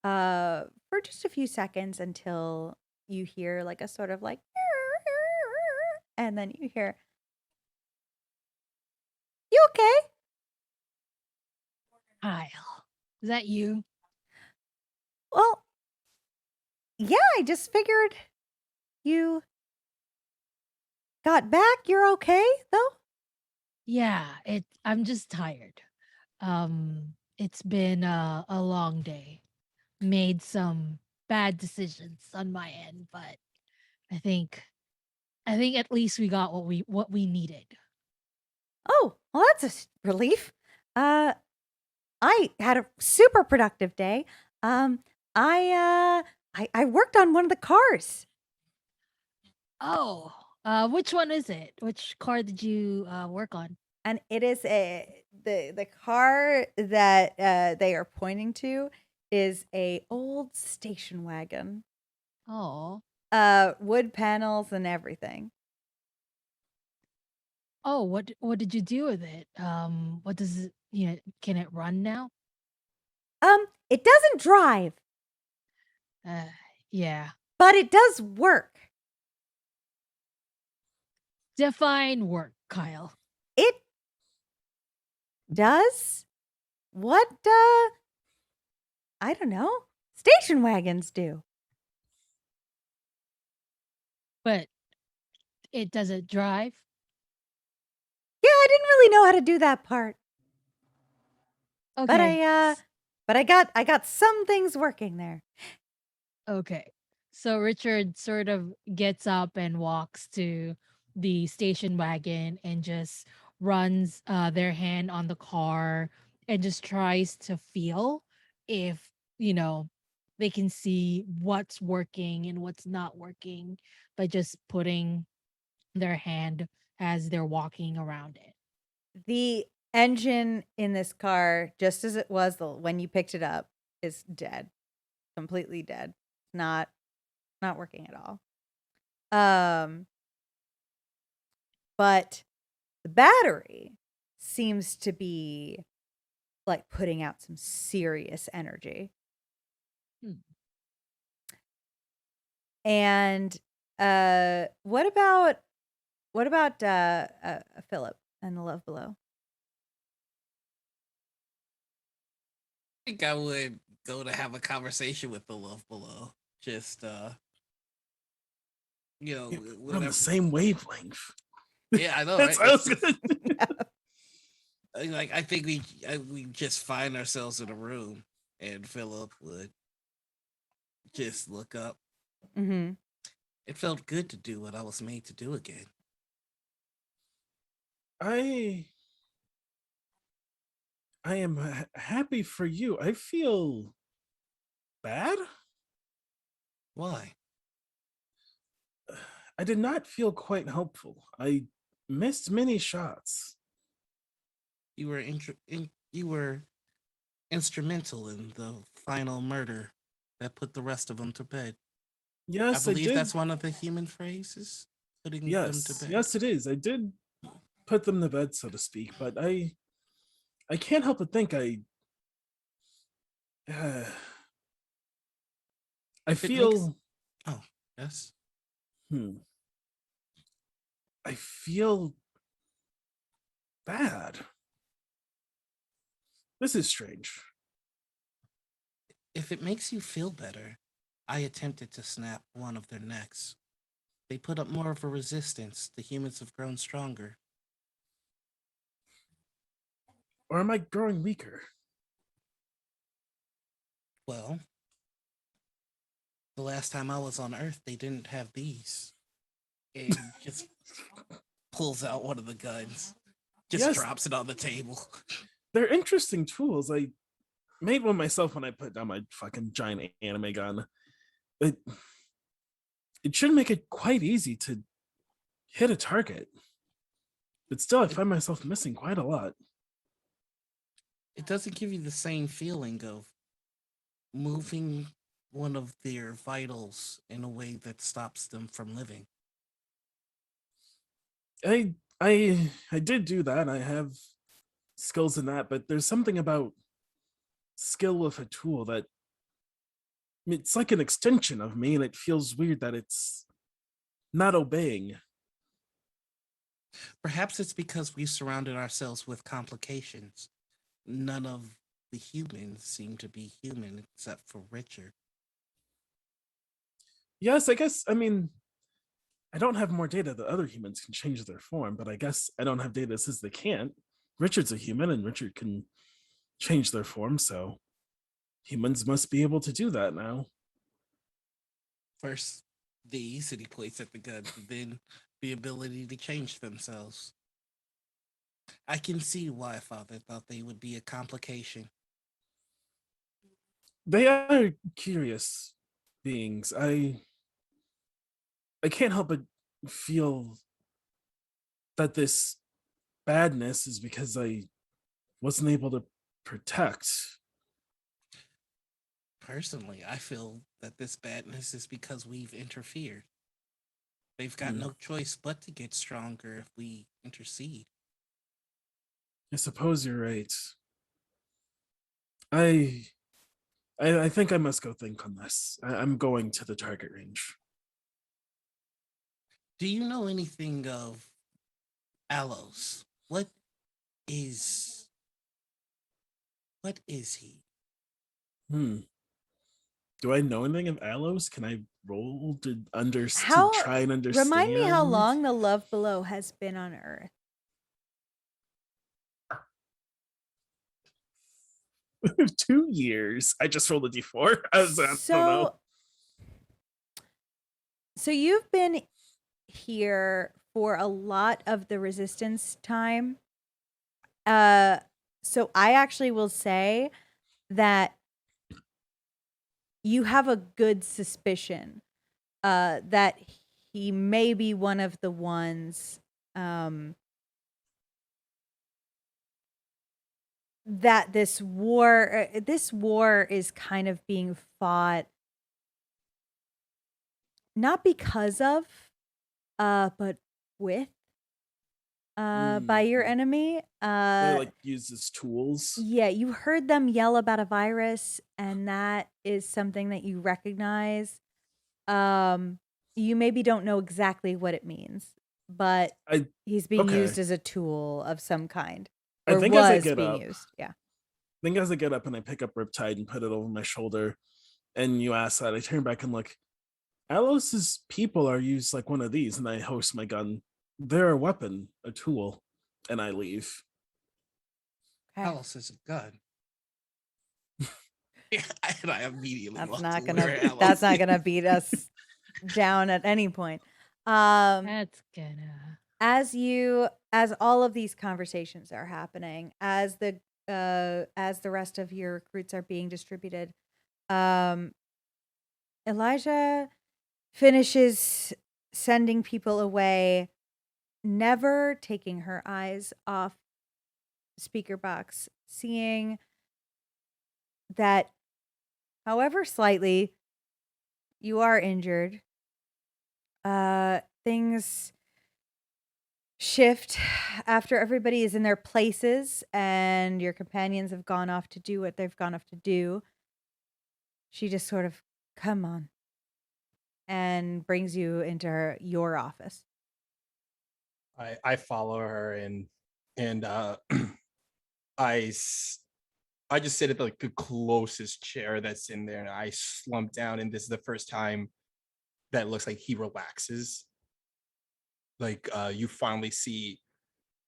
For just a few seconds until you hear like a sort of like, and then you hear, "You okay?" Kyle, is that you? Well, yeah, I just figured you got back. You're okay, though? Yeah, I'm just tired. It's been a long day. Made some bad decisions on my end, but I think at least we got what we needed. Oh, well, that's relief. I had a super productive day. I worked on one of the cars. Oh, which one is it? Which car did you work on? And it is the car that they are pointing to is a old station wagon. Oh, Wood panels and everything. oh, what did you do with it? What does it? Can it run now? It doesn't drive, Uh, yeah. but it does work. Define work, Kyle. It does what I don't know, station wagons do. But it doesn't drive. Yeah, I didn't really know how to do that part. Okay. But I got some things working there. Okay. So Richard sort of gets up and walks to the station wagon and just runs their hand on the car and just tries to feel if, they can see what's working and what's not working by just putting their hand as they're walking around it. The engine in this car, just as it was when you picked it up, is dead. Completely dead. Not working at all. But the battery seems to be like putting out some serious energy. And what about Philip and the Love Below? think I would go to have a conversation with the love below. Just We're on the whatever. same wavelength. Yeah, I know, That's right? I was gonna. Like I think we just find ourselves in a room, and Philip would just look up. Mm-hmm. It felt good to do what I was made to do again. I am happy for you. I feel bad. Why? I did not feel quite helpful. I missed many shots. You were you were instrumental in the final murder that put the rest of them to bed. Yes, I I believe did. that's one of the human phrases, putting them to bed. Yes, it is. I did put them to bed, so to speak. But I can't help but think I If it feel. makes- Oh, yes. I feel bad. This is strange. If it makes you feel better, I attempted to snap one of their necks. They put up more of a resistance. The humans have grown stronger. Or am I growing weaker? Well, the last time I was on Earth, they didn't have these. And just pulls out one of the guns. Just Yes. drops it on the table. They're interesting tools. I made one myself when I put down my fucking giant anime gun. It should make it quite easy to hit a target. But still, I find myself missing quite a lot. It doesn't give you the same feeling of moving one of their vitals in a way that stops them from living. I did do that. I have skills in that, but there's something about skill with a tool that it's like an extension of me, and it feels weird that it's not obeying. Perhaps it's because we surrounded ourselves with complications. None of the humans seem to be human except for Richard. Yes, I guess, I mean, I don't have more data that other humans can change their form, but I guess I don't have data that says they can't. Richard's a human, and Richard can change their form, so humans must be able to do that now. First, these, and he points at the gun, and then the ability to change themselves. I can see why Father thought they would be a complication. They are curious beings. I can't help but feel that this badness is because I wasn't able to protect. Personally, I feel that this badness is because we've interfered. They've got no choice but to get stronger if we intercede. I suppose you're right. I think I must go think on this. I'm going to the target range. Do you know anything of Alos? What is he? Do I know anything of Alos? Can I roll to How- try and understand? Remind me how long the love below has been on Earth. $2 years. I just rolled a d4. I don't know. So you've been here for a lot of the resistance time. So I actually will say that you have a good suspicion that he may be one of the ones that this war is kind of being fought not because of but with by your enemy. They like use as tools. Yeah, you heard them yell about a virus, and that is something that you recognize. You maybe don't know exactly what it means, but he's being used as a tool of some kind. I Or think as I was get being up, used. Yeah. Then as I get up and I pick up Riptide and put it over my shoulder, and you ask that, I turn back and look. Alos's people are used like one of these, and I hoist my gun. They're a weapon, a tool, and I leave. Okay. Alice is a gun. And I immediately That's walked not to gonna. where Alice That's not is. gonna beat us down at any point. That's gonna. As all of these conversations are happening, as the rest of your recruits are being distributed, Elijah finishes sending people away, never taking her eyes off speaker box, seeing that however slightly you are injured, things shift after everybody is in their places and your companions have gone off to do what they've gone off to do. She just sort of, come on, and brings you into your office. I follow her and I just sit at like the closest chair that's in there, and I slump down, and this is the first time that it looks like he relaxes. Like you finally see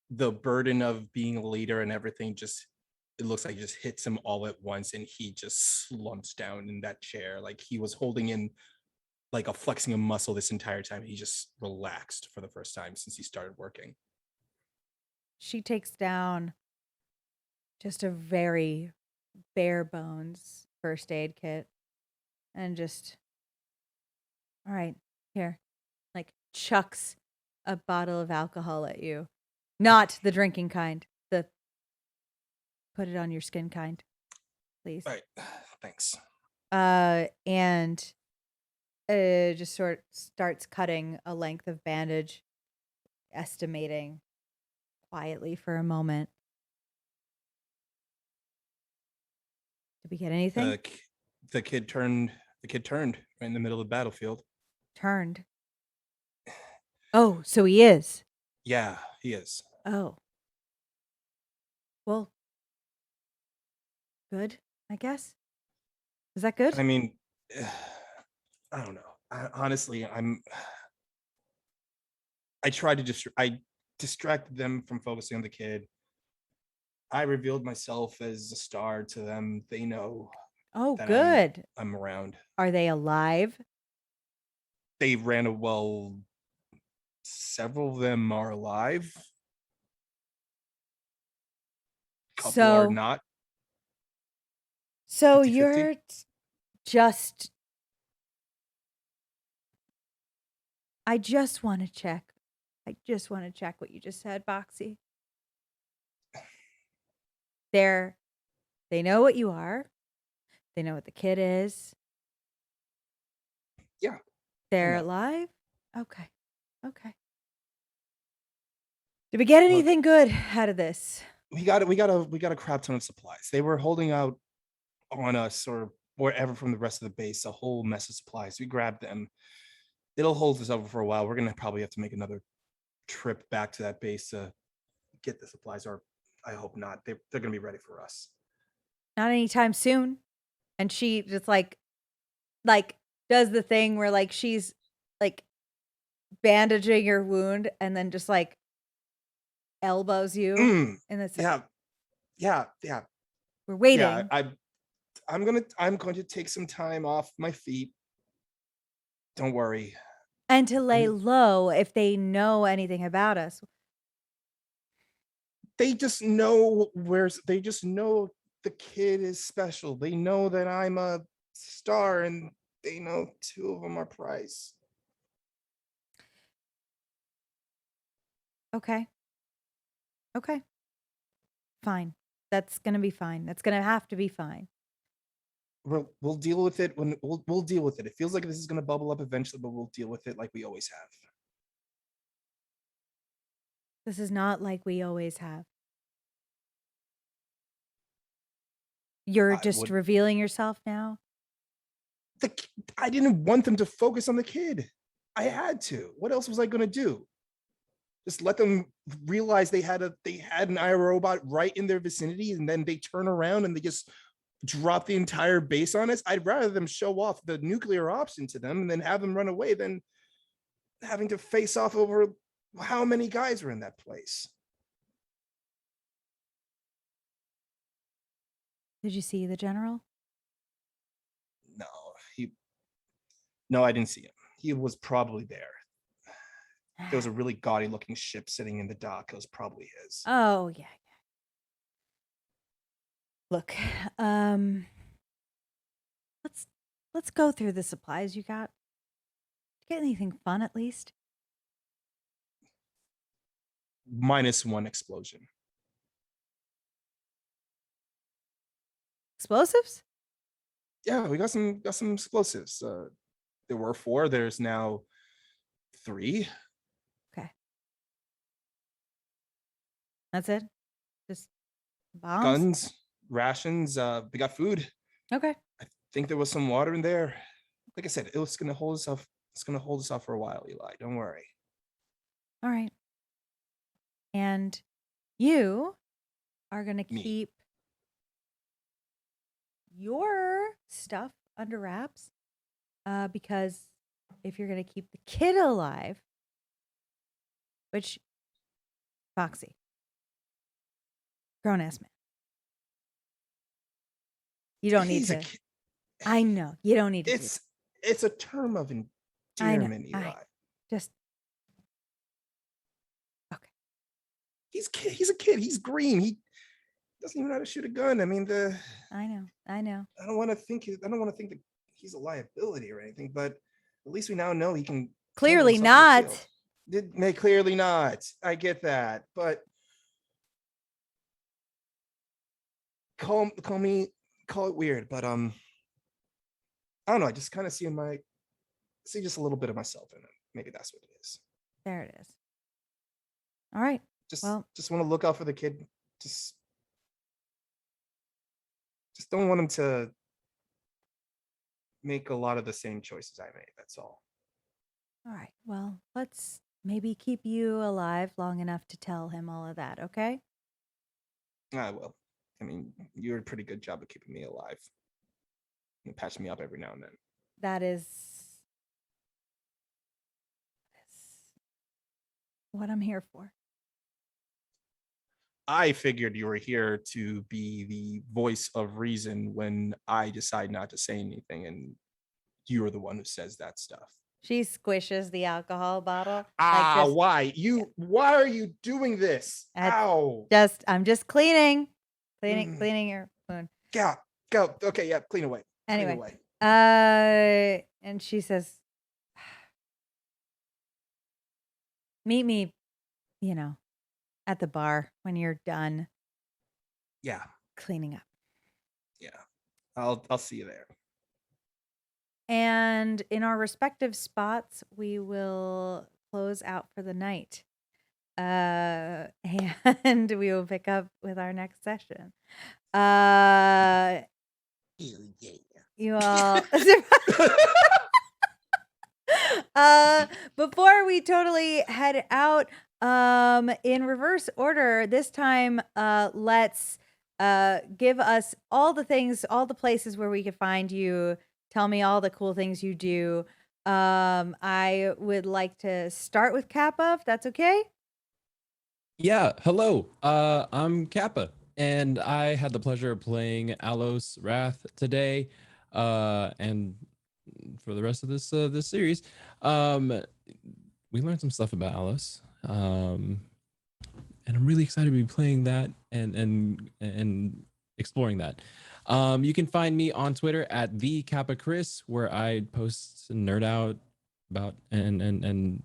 the burden of being a leader and everything it looks like it just hits him all at once, and he just slumps down in that chair like he was holding in like a flexing a muscle this entire time. He just relaxed for the first time since he started working. She takes down just a very bare bones first aid kit and just, all right, here, like chucks a bottle of alcohol at you. Not the drinking kind, the put it on your skin kind, please. All right, thanks. And just sort of starts cutting a length of bandage, estimating quietly for a moment. Did we get anything? The kid turned right in the middle of the battlefield. Turned. Oh, so he is. Yeah, he is. Oh. Well, good, I guess. Is that good? I mean, I don't know. Honestly, I tried to I distracted them from focusing on the kid. I revealed myself as a star to them. They know Oh, that good. I'm around. Are they alive? They ran well. Several of them are alive. Couple are not. So 50-50? you're just. I just want to check. I just want to check what you just said, Boxy. They know what you are. They know what the kid is. Yeah. They're know. alive? Okay. Did we get anything good out of this? We got a crap ton of supplies. They were holding out on us or wherever from the rest of the base, a whole mess of supplies. We grabbed them. It'll hold us over for a while. We're gonna probably have to make another trip back to that base to get the supplies, or I hope not. They're gonna be ready for us. Not anytime soon. And she just like does the thing where like she's like bandaging your wound and then just like elbows you and it's yeah. We're waiting. Yeah, I'm going to take some time off my feet. Don't worry. And to lay low if they know anything about us. They just know the kid is special. They know that I'm a star, and they know two of them are prize. Okay. Fine. That's gonna be fine. That's gonna have to be fine. We'll deal with it when we'll deal with it. It feels like this is gonna bubble up eventually, but we'll deal with it like we always have. This is not like we always have. You're just revealing yourself now? I didn't want them to focus on the kid. I had to. What else was I gonna do? Just let them realize they had an iRobot right in their vicinity, and then they turn around and they just drop the entire base on us. I'd rather them show off the nuclear option to them and then have them run away than having to face off over how many guys were in that place. Did you see the general? No, I didn't see him. He was probably there. There was a really gaudy looking ship sitting in the dock. It was probably his. Oh, yeah. Look, let's go through the supplies you got. Did you get anything fun at least? -1 explosion. Explosives? Yeah, we got some explosives. There were 4. There's now 3. Okay. That's it? Just bombs? Guns, rations. We got food. Okay. I think there was some water in there. Like I said, it's gonna hold us off. It's gonna hold us off for a while, Eli. Don't worry. All right. And you are going to Me. keep your stuff under wraps because if you're going to keep the kid alive, which Foxy, grown ass man, you don't need He's a to. kid. I know you don't need to. do that. It's a term of endearment, Eli. Just okay. He's a kid. He's green. He doesn't even know how to shoot a gun. I mean, I know. I don't want to think that he's a liability or anything, but at least we now know he can. Clearly not. Clearly not. I get that, but call it weird, but I don't know. I just kind of see just a little bit of myself in it. Maybe that's what it is. There it is. All right. Just Well, want to look out for the kid. Just don't want him to make a lot of the same choices I made. That's all. all right. Well, let's maybe keep you alive long enough to tell him all of that, okay? I will. I mean, you did a pretty good job of keeping me alive. You patch me up every now and then. That's what I'm here for. I figured you were here to be the voice of reason when I decide not to say anything, and you are the one who says that stuff. She squishes the alcohol bottle. Why? Why are you doing this? Ow. I'm just cleaning your wound. Yeah, go. Okay, yeah, clean away. Anyway. Clean away. And she says, meet me, at the bar when you're done. Yeah. Cleaning up. Yeah. I'll see you there. And in our respective spots, we will close out for the night. And we will pick up with our next session. You all before we totally head out, in reverse order, this time let's give us all the things, all the places where we can find you. Tell me all the cool things you do. I would like to start with Kappa, if that's okay. Yeah, hello. I'm Kappa, and I had the pleasure of playing Alos Wrath today, and for the rest of this series. We learned some stuff about Alos, and I'm really excited to be playing that and exploring that. You can find me on Twitter at the Kappa Chris, where I post and nerd out about and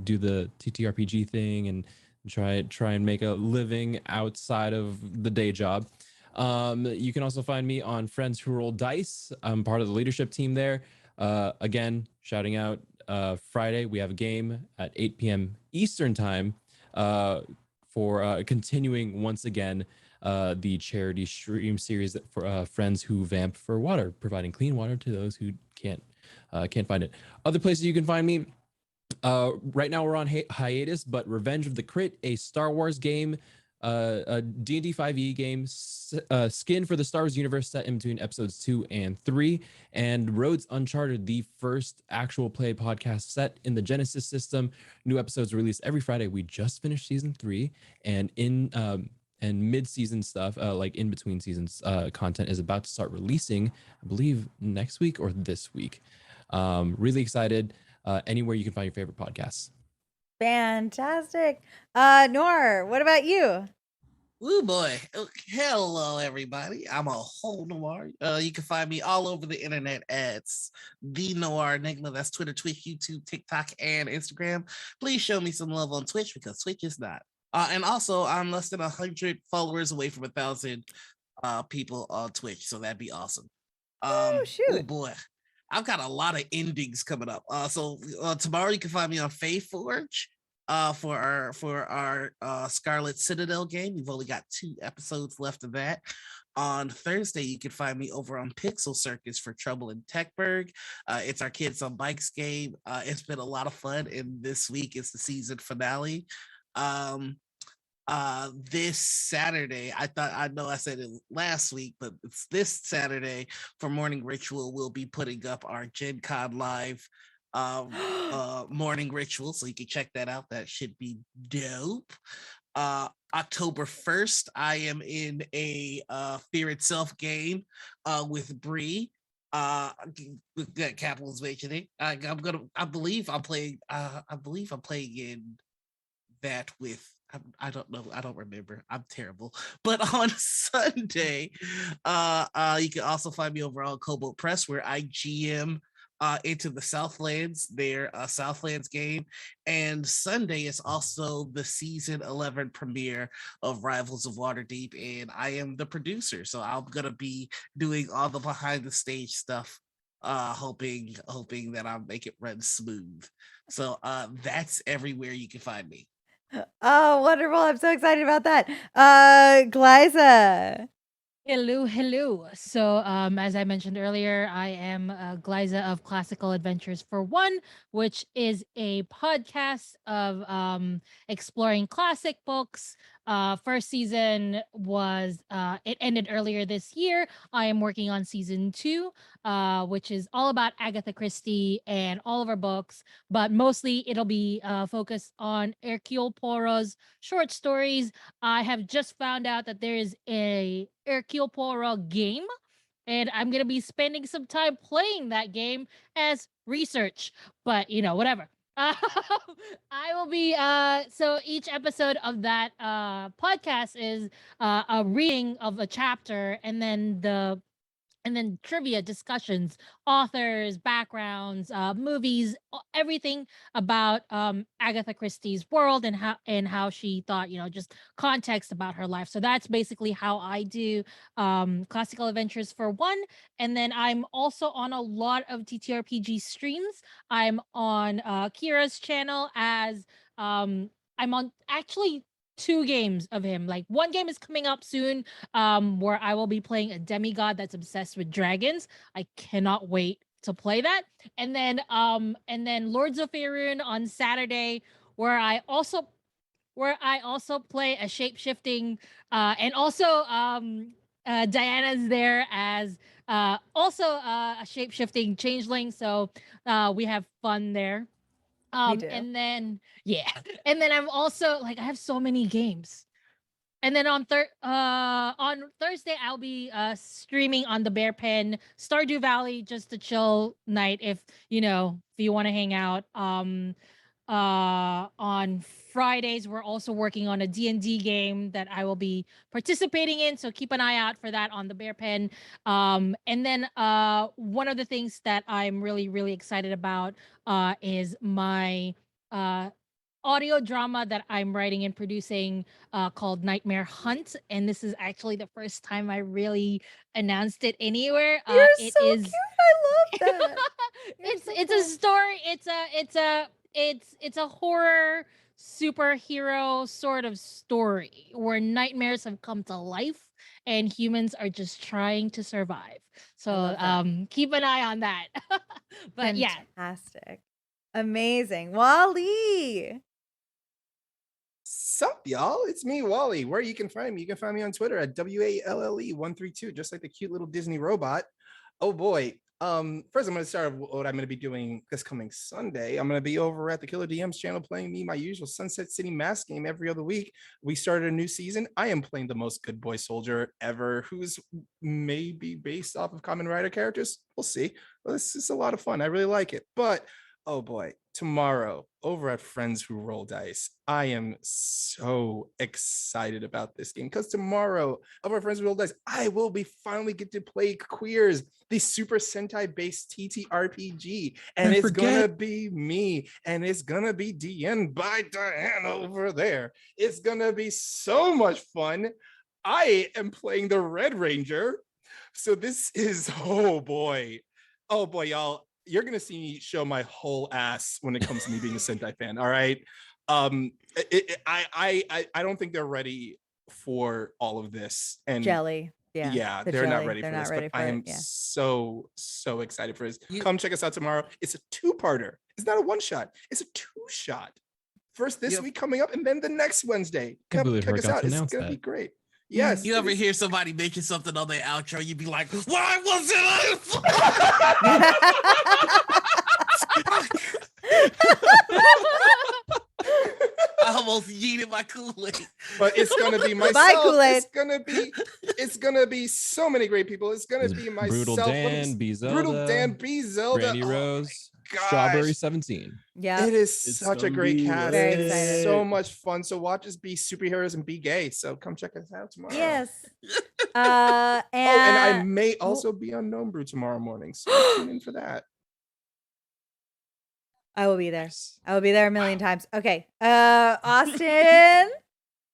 do the TTRPG thing and try and make a living outside of the day job. You can also find me on Friends Who Roll Dice. I'm part of the leadership team there. Again, shouting out, Friday we have a game at 8 p.m. Eastern time for continuing once again the charity stream series for Friends Who Vamp for Water, providing clean water to those who can't find it. Other places you can find me, Right now we're on hiatus, but Revenge of the Crit, a Star Wars game, a D&D 5e game, Skin for the Star Wars universe set in between episodes 2 and 3, and Roads Uncharted, the first actual play podcast set in the Genesis system. New episodes released every Friday. We just finished season 3, and mid-season stuff, like in between seasons, content is about to start releasing, I believe next week or this week. Really excited. Anywhere you can find your favorite podcasts. Fantastic. Nor, what about you? Woo boy. Hello, everybody. I'm a whole Noir. You can find me all over the internet as the Noir Enigma. That's Twitter, Twitch, YouTube, TikTok, and Instagram. Please show me some love on Twitch because Twitch is not. And also, I'm less than 100 followers away from 1,000 people on Twitch, so that'd be awesome. Oh, shoot. Oh boy. I've got a lot of endings coming up. So tomorrow you can find me on Fae Forge for our Scarlet Citadel game. We've only got 2 episodes left of that. On Thursday, you can find me over on Pixel Circus for Trouble in Techburg. It's our Kids on Bikes game. It's been a lot of fun, and this week is the season finale. This Saturday, I know I said it last week, but it's this Saturday for Morning Ritual. We'll be putting up our Gen Con Live morning ritual, so you can check that out. That should be dope. October 1st, I am in a Fear Itself game with Bree. With Capital's mentioning. I believe I'm playing in that with I don't know. I don't remember. I'm terrible. But on Sunday, you can also find me over on Cobalt Press, where I GM Into the Southlands, their Southlands game. And Sunday is also the season 11 premiere of Rivals of Waterdeep, and I am the producer. So I'm gonna be doing all the behind the stage stuff, hoping that I'll make it run smooth. So that's everywhere you can find me. Oh, wonderful. I'm so excited about that. Glyza. Hello. So, as I mentioned earlier, I am Glyza of Classical Adventures for One, which is a podcast of exploring classic books. First season was it ended earlier this year. I am working on season 2, which is all about Agatha Christie and all of her books, but mostly it'll be focused on Hercule Poirot's short stories. I have just found out that there is a Hercule Poirot game, and I'm gonna be spending some time playing that game as research. But whatever. I will be so each episode of that podcast is a reading of a chapter, and then trivia discussions, authors, backgrounds, movies, everything about Agatha Christie's world and how she thought, just context about her life. So that's basically how I do Classical Adventures for One. And then I'm also on a lot of TTRPG streams. I'm on Kira's channel as I'm on actually 2 games of him. Like, one game is coming up soon, where I will be playing a demigod that's obsessed with dragons. I cannot wait to play that. And then Lords of Faerun on Saturday, where I also play a shape-shifting and also Diana's there as also a shape-shifting changeling. So we have fun there. We do. And then and then I'm also like, I have so many games. And then on Thursday I'll be streaming on the Bear Pen Stardew Valley, just a chill night if you want to hang out. On Fridays we're also working on a D&D game that I will be participating in, so keep an eye out for that on the Bear Pen. And then one of the things that I'm really, really excited about is my audio drama that I'm writing and producing called Nightmare Hunt, and this is actually the first time I really announced it anywhere. You're It so is cute. I love that. You're so it's cool. a story. It's a horror superhero sort of story where nightmares have come to life and humans are just trying to survive. So love that. keep an eye on that. But yeah. Fantastic. Amazing. Wally. Sup, y'all? It's me, Wally. Where you can find me? You can find me on Twitter at WALLE132, just like the cute little Disney robot. Oh boy. First I'm going to start with what I'm going to be doing this coming Sunday. I'm going to be over at the Killer DMs channel playing my usual Sunset City Mask game every other week. We started a new season. I am playing the most good boy soldier ever, who's maybe based off of Kamen Rider characters. We'll see. Well, this is a lot of fun. I really like it. But oh boy, tomorrow over at Friends Who Roll Dice, I am so excited about this game because tomorrow over at Friends Who Roll Dice, I will be finally get to play Queers, the Super Sentai based TTRPG, and it's gonna be me, and it's gonna be DN by Diana over there. It's gonna be so much fun. I am playing the Red Ranger, so this is oh boy, y'all. You're gonna see me show my whole ass when it comes to me being a Sentai fan. All right. I don't think they're ready for all of this. And Jelly. Yeah, they're not ready for this. But I am so excited for this. Come check us out tomorrow. It's a two-parter. It's not a one-shot. It's a two-shot. First this week coming up, and then the next Wednesday. Come check us out. It's gonna be great. Yes. You ever hear somebody making something on their outro, you'd be like, why was it? I almost yeeted my Kool-Aid. But it's gonna be myself. Bye, Kool-Aid. It's gonna be so many great people. It's gonna be myself. Brutal Dan, B Zelda, Brutal Dan, B Zelda, Brandy Rose, Strawberry 17. Yeah, it is such a great cast. Very It is excited. so much fun. So watch us be superheroes and be gay. So come check us out tomorrow. Yes. And I may also be on Gnome Brew tomorrow morning. So tune in for that. I will be there. I will be there a million times. Okay. Austin.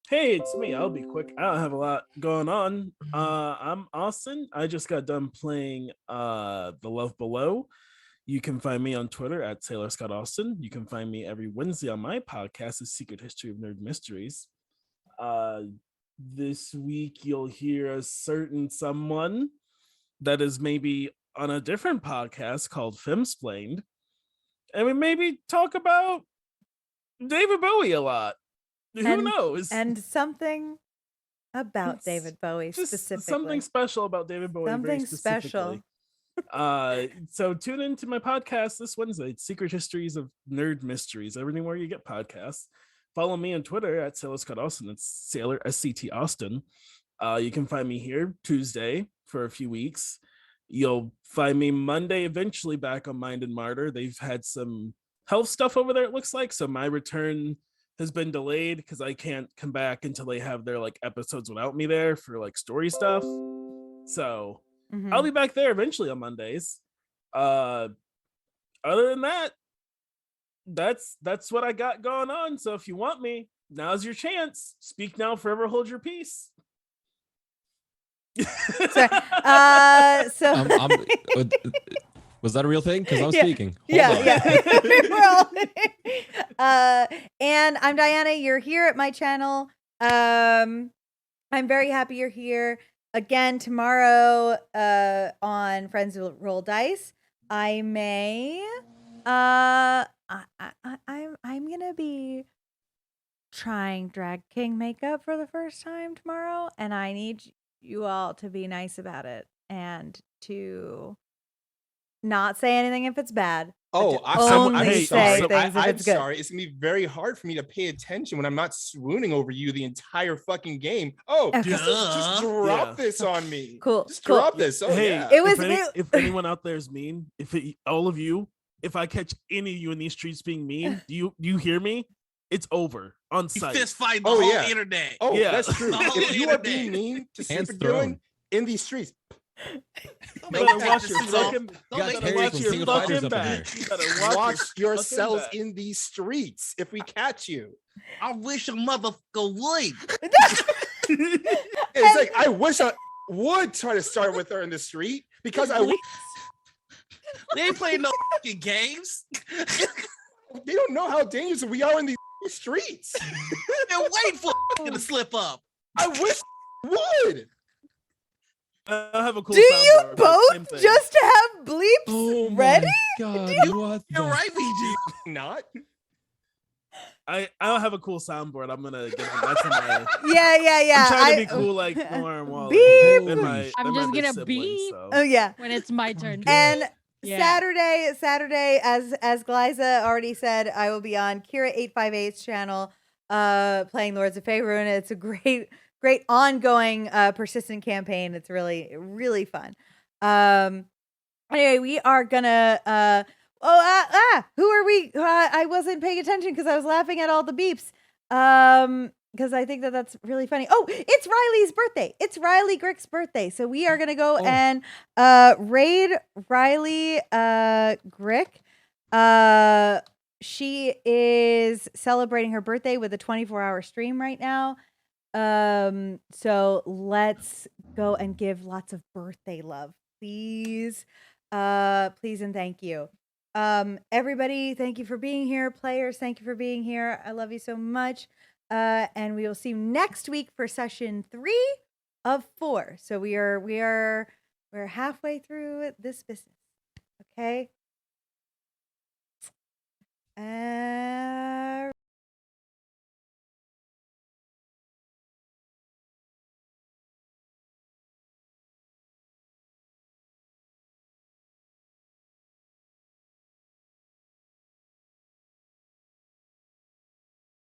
Hey, it's me. I'll be quick. I don't have a lot going on. I'm Austin. I just got done playing The Love Below. You can find me on Twitter at Sailor Scott Austin. You can find me every Wednesday on my podcast, The Secret History of Nerd Mysteries. This week, you'll hear a certain someone that is maybe on a different podcast called Femsplained. And we maybe talk about David Bowie a lot. Who knows? And something about David Bowie specifically. Something special about David Bowie. Something special. So tune into my podcast this Wednesday. It's Secret Histories of Nerd Mysteries. Everything where you get podcasts. Follow me on Twitter at Sailor Scott Austin. It's Sailor SCT Austin. You can find me here Tuesday for a few weeks. You'll find me Monday eventually back on Mind and Martyr. They've had some health stuff over there, it looks like. So my return has been delayed because I can't come back until they have their like episodes without me there for like story stuff. So I'll be back there eventually on Mondays. Other than that, that's what I got going on. So if you want me, now's your chance. Speak now, forever hold your peace. Was that a real thing? Because I'm speaking. Hold on. And I'm Diana. You're here at my channel. I'm very happy you're here. Again, tomorrow on Friends Who Roll Dice, I may I'm gonna be trying Drag King makeup for the first time tomorrow, and I need you all to be nice about it and to not say anything if it's bad. Oh, I'm sorry. I'm sorry. It's gonna be very hard for me to pay attention when I'm not swooning over you the entire fucking game. Oh, okay. just drop this on me. Cool. Just drop this. Oh, hey, yeah. It was if anyone out there is mean, all of you, if I catch any of you in these streets being mean, do you hear me? It's over on site. You fist fight the whole internet. Oh, yeah. That's true. If you are being mean to Super Dylan in these streets, watch yourselves in these streets if we catch you. I wish a motherfucker would. It's like I wish I would try to start with her in the street because they ain't playing no fucking games. They don't know how dangerous we are in these streets. They're waiting for to slip up. I wish would. I have a cool Do you soundboard, but same both thing. just have bleeps Oh ready? my god! What You're the right, BG. Not. I don't have a cool soundboard. I'm gonna get on. That's in my. Yeah. I'm trying to be cool like Noah and Wally. Beep. They're my, I'm they're my just big gonna siblings, beep. so. Oh yeah. when it's my turn. God. And Yeah. Saturday, as Glyza already said, I will be on Kira858's channel, playing Lords of Faerun. It's a great ongoing, persistent campaign. It's really fun. Anyway, we are gonna. Who are we? I wasn't paying attention because I was laughing at all the beeps. Because I think that's really funny. Oh, it's Riley's birthday. It's Riley Grick's birthday. So we are gonna go and raid Riley Grick. She is celebrating her birthday with a 24-hour stream right now. So let's go and give lots of birthday love, please. Please and thank you. Everybody, thank you for being here. Players, thank you for being here. I love you so much. And we will see you next week for session 3 of 4. So we're halfway through this business. Okay.